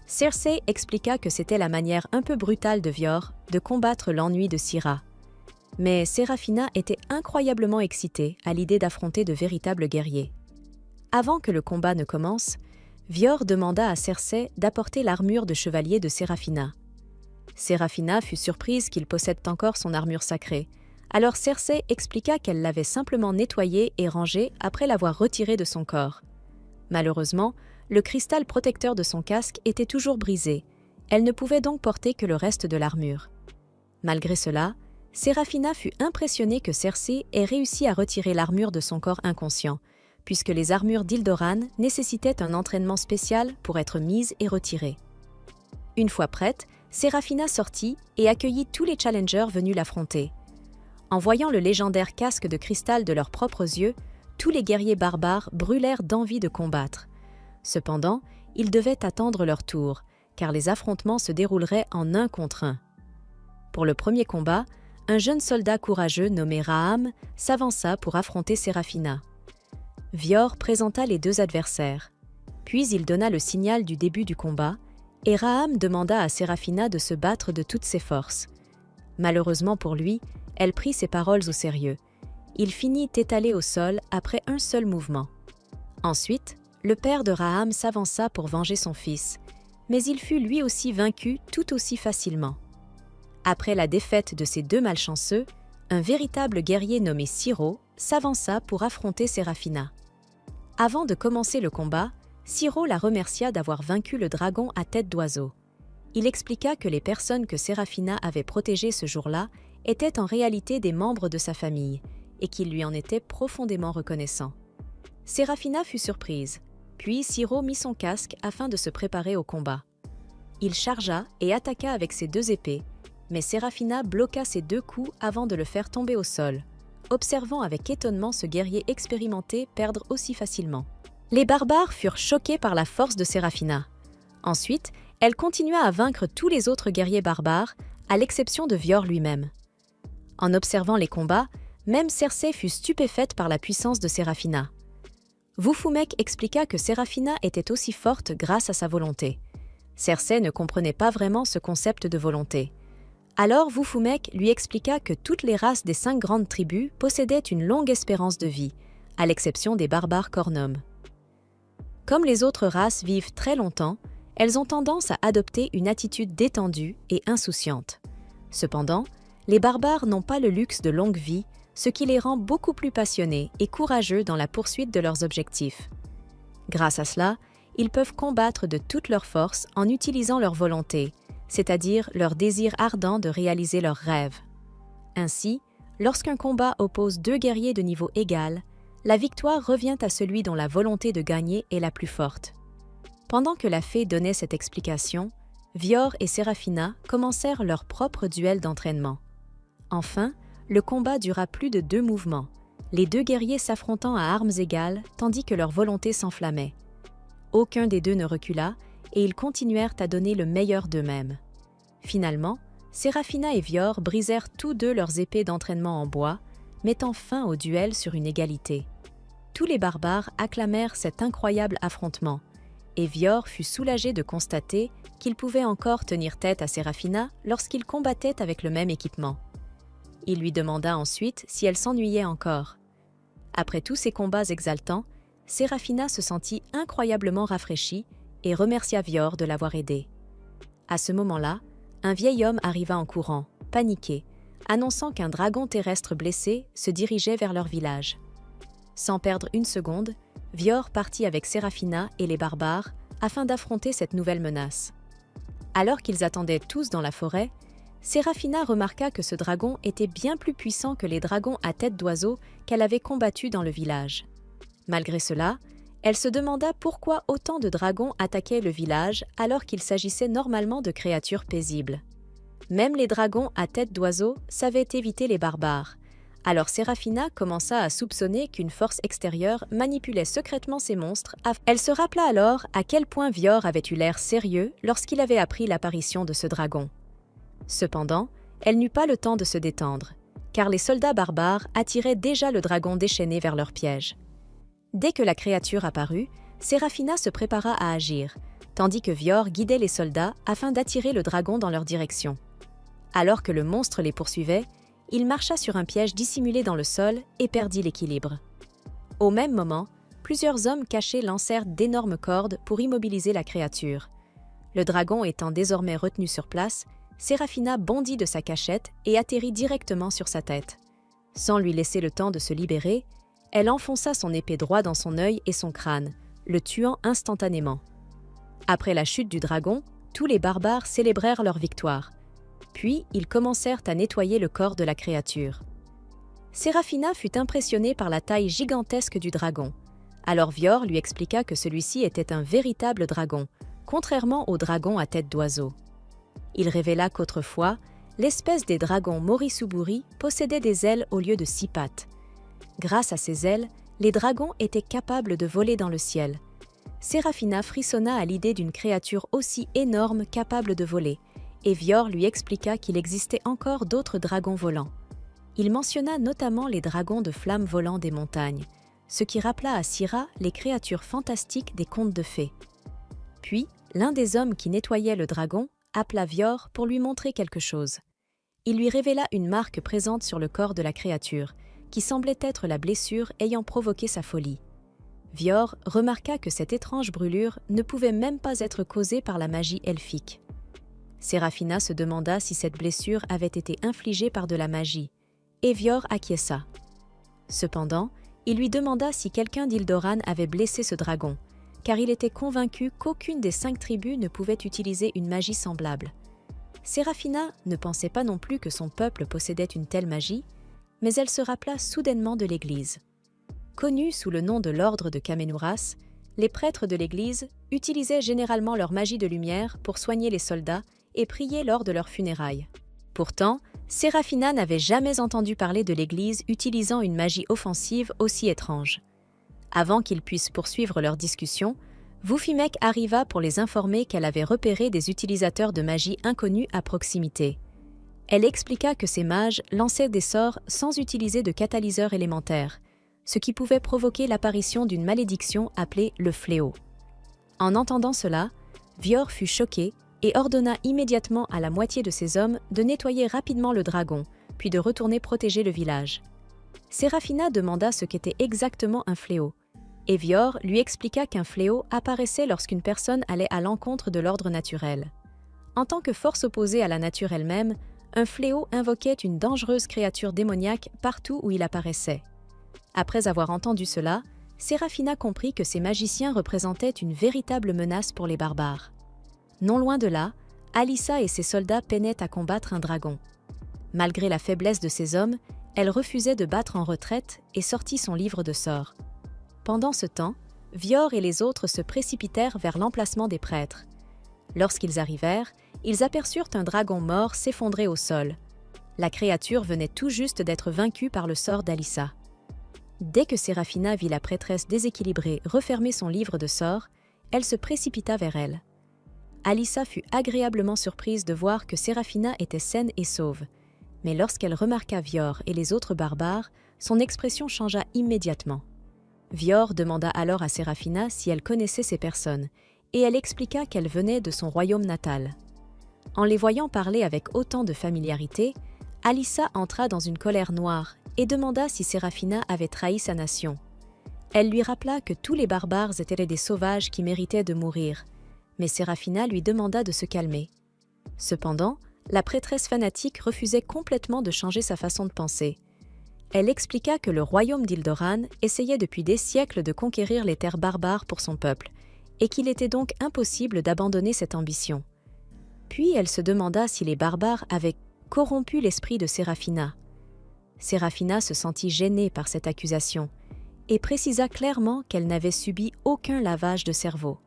Cersei expliqua que c'était la manière un peu brutale de Vior de combattre l'ennui de Syra. Mais Séraphina était incroyablement excitée à l'idée d'affronter de véritables guerriers. Avant que le combat ne commence, Vior demanda à Cersei d'apporter l'armure de chevalier de Séraphina. Séraphina fut surprise qu'il possède encore son armure sacrée, alors Cersei expliqua qu'elle l'avait simplement nettoyée et rangée après l'avoir retirée de son corps. Malheureusement, le cristal protecteur de son casque était toujours brisé. Elle ne pouvait donc porter que le reste de l'armure. Malgré cela, Séraphina fut impressionnée que Cersei ait réussi à retirer l'armure de son corps inconscient, puisque les armures d'Ildoran nécessitaient un entraînement spécial pour être mises et retirées. Une fois prête, Séraphina sortit et accueillit tous les challengers venus l'affronter. En voyant le légendaire casque de cristal de leurs propres yeux, tous les guerriers barbares brûlèrent d'envie de combattre. Cependant, ils devaient attendre leur tour, car les affrontements se dérouleraient en 1 contre 1. Pour le premier combat, un jeune soldat courageux nommé Raham s'avança pour affronter Séraphina. Vior présenta les 2 adversaires. Puis il donna le signal du début du combat, et Raham demanda à Séraphina de se battre de toutes ses forces. Malheureusement pour lui, elle prit ses paroles au sérieux. Il finit étalé au sol après un seul mouvement. Ensuite, le père de Raham s'avança pour venger son fils, mais il fut lui aussi vaincu tout aussi facilement. Après la défaite de ces 2 malchanceux, un véritable guerrier nommé Syro s'avança pour affronter Séraphina. Avant de commencer le combat, Syro la remercia d'avoir vaincu le dragon à tête d'oiseau. Il expliqua que les personnes que Séraphina avait protégées ce jour-là étaient en réalité des membres de sa famille et qu'il lui en était profondément reconnaissant. Séraphina fut surprise, puis Syro mit son casque afin de se préparer au combat. Il chargea et attaqua avec ses 2 épées, mais Séraphina bloqua ses 2 coups avant de le faire tomber au sol, observant avec étonnement ce guerrier expérimenté perdre aussi facilement. Les barbares furent choqués par la force de Séraphina. Ensuite, elle continua à vaincre tous les autres guerriers barbares, à l'exception de Vior lui-même. En observant les combats, même Cersei fut stupéfaite par la puissance de Séraphina. Vufumek expliqua que Séraphina était aussi forte grâce à sa volonté. Cersei ne comprenait pas vraiment ce concept de volonté. Alors Vufumek lui expliqua que toutes les races des 5 grandes tribus possédaient une longue espérance de vie, à l'exception des barbares cornomes. Comme les autres races vivent très longtemps, elles ont tendance à adopter une attitude détendue et insouciante. Cependant, les barbares n'ont pas le luxe de longue vie, ce qui les rend beaucoup plus passionnés et courageux dans la poursuite de leurs objectifs. Grâce à cela, ils peuvent combattre de toute leur force en utilisant leur volonté, c'est-à-dire leur désir ardent de réaliser leurs rêves. Ainsi, lorsqu'un combat oppose 2 guerriers de niveau égal, la victoire revient à celui dont la volonté de gagner est la plus forte. Pendant que la fée donnait cette explication, Vior et Séraphina commencèrent leur propre duel d'entraînement. Enfin, le combat dura plus de 2 mouvements, les 2 guerriers s'affrontant à armes égales tandis que leur volonté s'enflammait. Aucun des 2 ne recula et ils continuèrent à donner le meilleur d'eux-mêmes. Finalement, Séraphina et Vior brisèrent tous 2 leurs épées d'entraînement en bois, mettant fin au duel sur une égalité. Tous les barbares acclamèrent cet incroyable affrontement, et Vior fut soulagé de constater qu'il pouvait encore tenir tête à Séraphina lorsqu'il combattait avec le même équipement. Il lui demanda ensuite si elle s'ennuyait encore. Après tous ces combats exaltants, Séraphina se sentit incroyablement rafraîchie et remercia Vior de l'avoir aidée. À ce moment-là, un vieil homme arriva en courant, paniqué, annonçant qu'un dragon terrestre blessé se dirigeait vers leur village. Sans perdre une seconde, Vior partit avec Séraphina et les barbares afin d'affronter cette nouvelle menace. Alors qu'ils attendaient tous dans la forêt, Séraphina remarqua que ce dragon était bien plus puissant que les dragons à tête d'oiseau qu'elle avait combattus dans le village. Malgré cela, elle se demanda pourquoi autant de dragons attaquaient le village alors qu'il s'agissait normalement de créatures paisibles. Même les dragons à tête d'oiseau savaient éviter les barbares, Alors Serafina commença à soupçonner qu'une force extérieure manipulait secrètement ces monstres. Elle se rappela alors à quel point Vior avait eu l'air sérieux lorsqu'il avait appris l'apparition de ce dragon. Cependant, elle n'eut pas le temps de se détendre, car les soldats barbares attiraient déjà le dragon déchaîné vers leur piège. Dès que la créature apparut, Serafina se prépara à agir, tandis que Vior guidait les soldats afin d'attirer le dragon dans leur direction. Alors que le monstre les poursuivait, il marcha sur un piège dissimulé dans le sol et perdit l'équilibre. Au même moment, plusieurs hommes cachés lancèrent d'énormes cordes pour immobiliser la créature. Le dragon étant désormais retenu sur place, Serafina bondit de sa cachette et atterrit directement sur sa tête. Sans lui laisser le temps de se libérer, elle enfonça son épée droit dans son œil et son crâne, le tuant instantanément. Après la chute du dragon, tous les barbares célébrèrent leur victoire. Puis, ils commencèrent à nettoyer le corps de la créature. Serafina fut impressionnée par la taille gigantesque du dragon. Alors Vior lui expliqua que celui-ci était un véritable dragon, contrairement aux dragons à tête d'oiseau. Il révéla qu'autrefois, l'espèce des dragons Morisuburi possédait des ailes au lieu de 6 pattes. Grâce à ces ailes, les dragons étaient capables de voler dans le ciel. Serafina frissonna à l'idée d'une créature aussi énorme capable de voler, et Vior lui expliqua qu'il existait encore d'autres dragons volants. Il mentionna notamment les dragons de flammes volants des montagnes, ce qui rappela à Syrah les créatures fantastiques des contes de fées. Puis, l'un des hommes qui nettoyait le dragon appela Vior pour lui montrer quelque chose. Il lui révéla une marque présente sur le corps de la créature, qui semblait être la blessure ayant provoqué sa folie. Vior remarqua que cette étrange brûlure ne pouvait même pas être causée par la magie elfique. Serafina se demanda si cette blessure avait été infligée par de la magie, et Vior acquiesça. Cependant, il lui demanda si quelqu'un d'Ildoran avait blessé ce dragon, car il était convaincu qu'aucune des 5 tribus ne pouvait utiliser une magie semblable. Serafina ne pensait pas non plus que son peuple possédait une telle magie, mais elle se rappela soudainement de l'Église. Connus sous le nom de l'Ordre de Kamenouras, les prêtres de l'Église utilisaient généralement leur magie de lumière pour soigner les soldats et prier lors de leurs funérailles. Pourtant, Serafina n'avait jamais entendu parler de l'Église utilisant une magie offensive aussi étrange. Avant qu'ils puissent poursuivre leur discussion, Wufimek arriva pour les informer qu'elle avait repéré des utilisateurs de magie inconnus à proximité. Elle expliqua que ces mages lançaient des sorts sans utiliser de catalyseur élémentaire, ce qui pouvait provoquer l'apparition d'une malédiction appelée le fléau. En entendant cela, Vior fut choqué et ordonna immédiatement à la moitié de ses hommes de nettoyer rapidement le dragon, puis de retourner protéger le village. Serafina demanda ce qu'était exactement un fléau, et Vior lui expliqua qu'un fléau apparaissait lorsqu'une personne allait à l'encontre de l'ordre naturel. En tant que force opposée à la nature elle-même, un fléau invoquait une dangereuse créature démoniaque partout où il apparaissait. Après avoir entendu cela, Serafina comprit que ces magiciens représentaient une véritable menace pour les barbares. Non loin de là, Alyssa et ses soldats peinaient à combattre un dragon. Malgré la faiblesse de ses hommes, elle refusait de battre en retraite et sortit son livre de sorts. Pendant ce temps, Vior et les autres se précipitèrent vers l'emplacement des prêtres. Lorsqu'ils arrivèrent, ils aperçurent un dragon mort s'effondrer au sol. La créature venait tout juste d'être vaincue par le sort d'Alyssa. Dès que Serafina vit la prêtresse déséquilibrée refermer son livre de sorts, elle se précipita vers elle. Alyssa fut agréablement surprise de voir que Serafina était saine et sauve, mais lorsqu'elle remarqua Vior et les autres barbares, son expression changea immédiatement. Vior demanda alors à Serafina si elle connaissait ces personnes, et elle expliqua qu'elle venait de son royaume natal. En les voyant parler avec autant de familiarité, Alyssa entra dans une colère noire et demanda si Serafina avait trahi sa nation. Elle lui rappela que tous les barbares étaient des sauvages qui méritaient de mourir, mais Serafina lui demanda de se calmer. Cependant, la prêtresse fanatique refusait complètement de changer sa façon de penser. Elle expliqua que le royaume d'Ildoran essayait depuis des siècles de conquérir les terres barbares pour son peuple, et qu'il était donc impossible d'abandonner cette ambition. Puis elle se demanda si les barbares avaient corrompu l'esprit de Serafina. Serafina se sentit gênée par cette accusation, et précisa clairement qu'elle n'avait subi aucun lavage de cerveau.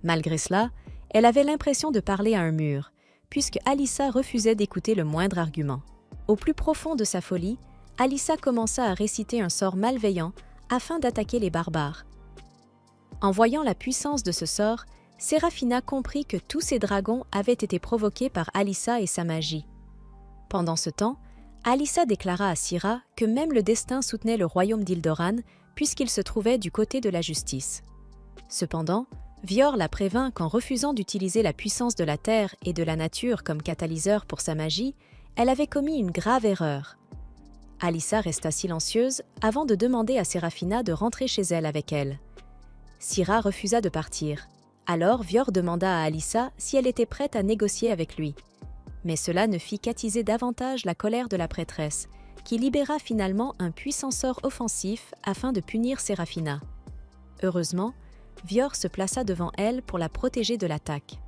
Malgré cela, elle avait l'impression de parler à un mur, puisque Alyssa refusait d'écouter le moindre argument. Au plus profond de sa folie, Alyssa commença à réciter un sort malveillant afin d'attaquer les barbares. En voyant la puissance de ce sort, Séraphina comprit que tous ces dragons avaient été provoqués par Alyssa et sa magie. Pendant ce temps, Alyssa déclara à Syrah que même le destin soutenait le royaume d'Ildoran puisqu'il se trouvait du côté de la justice. Cependant, Vior la prévint qu'en refusant d'utiliser la puissance de la terre et de la nature comme catalyseur pour sa magie, elle avait commis une grave erreur. Alyssa resta silencieuse avant de demander à Séraphina de rentrer chez elle avec elle. Syrah refusa de partir. Alors Vior demanda à Alyssa si elle était prête à négocier avec lui. Mais cela ne fit qu'attiser davantage la colère de la prêtresse, qui libéra finalement un puissant sort offensif afin de punir Séraphina. Heureusement, Vior se plaça devant elle pour la protéger de l'attaque.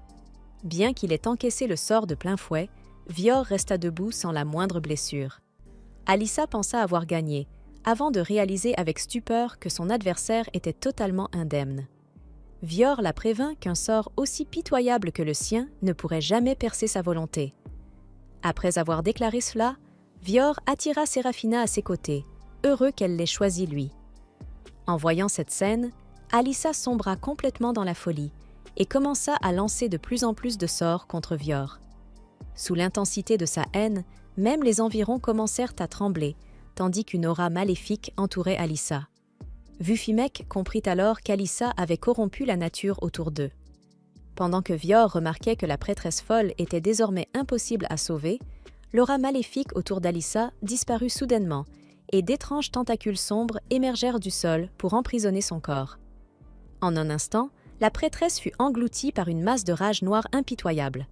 Bien qu'il ait encaissé le sort de plein fouet, Vior resta debout sans la moindre blessure. Alyssa pensa avoir gagné, avant de réaliser avec stupeur que son adversaire était totalement indemne. Vior la prévint qu'un sort aussi pitoyable que le sien ne pourrait jamais percer sa volonté. Après avoir déclaré cela, Vior attira Séraphina à ses côtés, heureux qu'elle l'ait choisi lui. En voyant cette scène, Alyssa sombra complètement dans la folie et commença à lancer de plus en plus de sorts contre Vior. Sous l'intensité de sa haine, même les environs commencèrent à trembler, tandis qu'une aura maléfique entourait Alyssa. Vufimek comprit alors qu'Alyssa avait corrompu la nature autour d'eux. Pendant que Vior remarquait que la prêtresse folle était désormais impossible à sauver, l'aura maléfique autour d'Alyssa disparut soudainement et d'étranges tentacules sombres émergèrent du sol pour emprisonner son corps. En un instant, la prêtresse fut engloutie par une masse de rage noire impitoyable.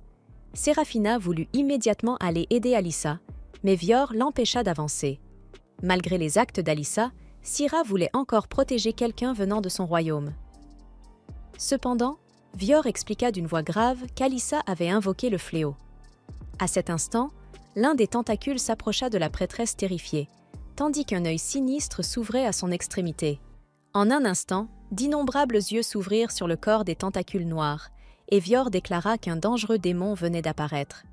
Séraphina voulut immédiatement aller aider Alyssa, mais Vior l'empêcha d'avancer. Malgré les actes d'Alyssa, Syrah voulait encore protéger quelqu'un venant de son royaume. Cependant, Vior expliqua d'une voix grave qu'Alyssa avait invoqué le fléau. À cet instant, l'un des tentacules s'approcha de la prêtresse terrifiée, tandis qu'un œil sinistre s'ouvrait à son extrémité. En un instant, d'innombrables yeux s'ouvrirent sur le corps des tentacules noirs, et Vior déclara qu'un dangereux démon venait d'apparaître.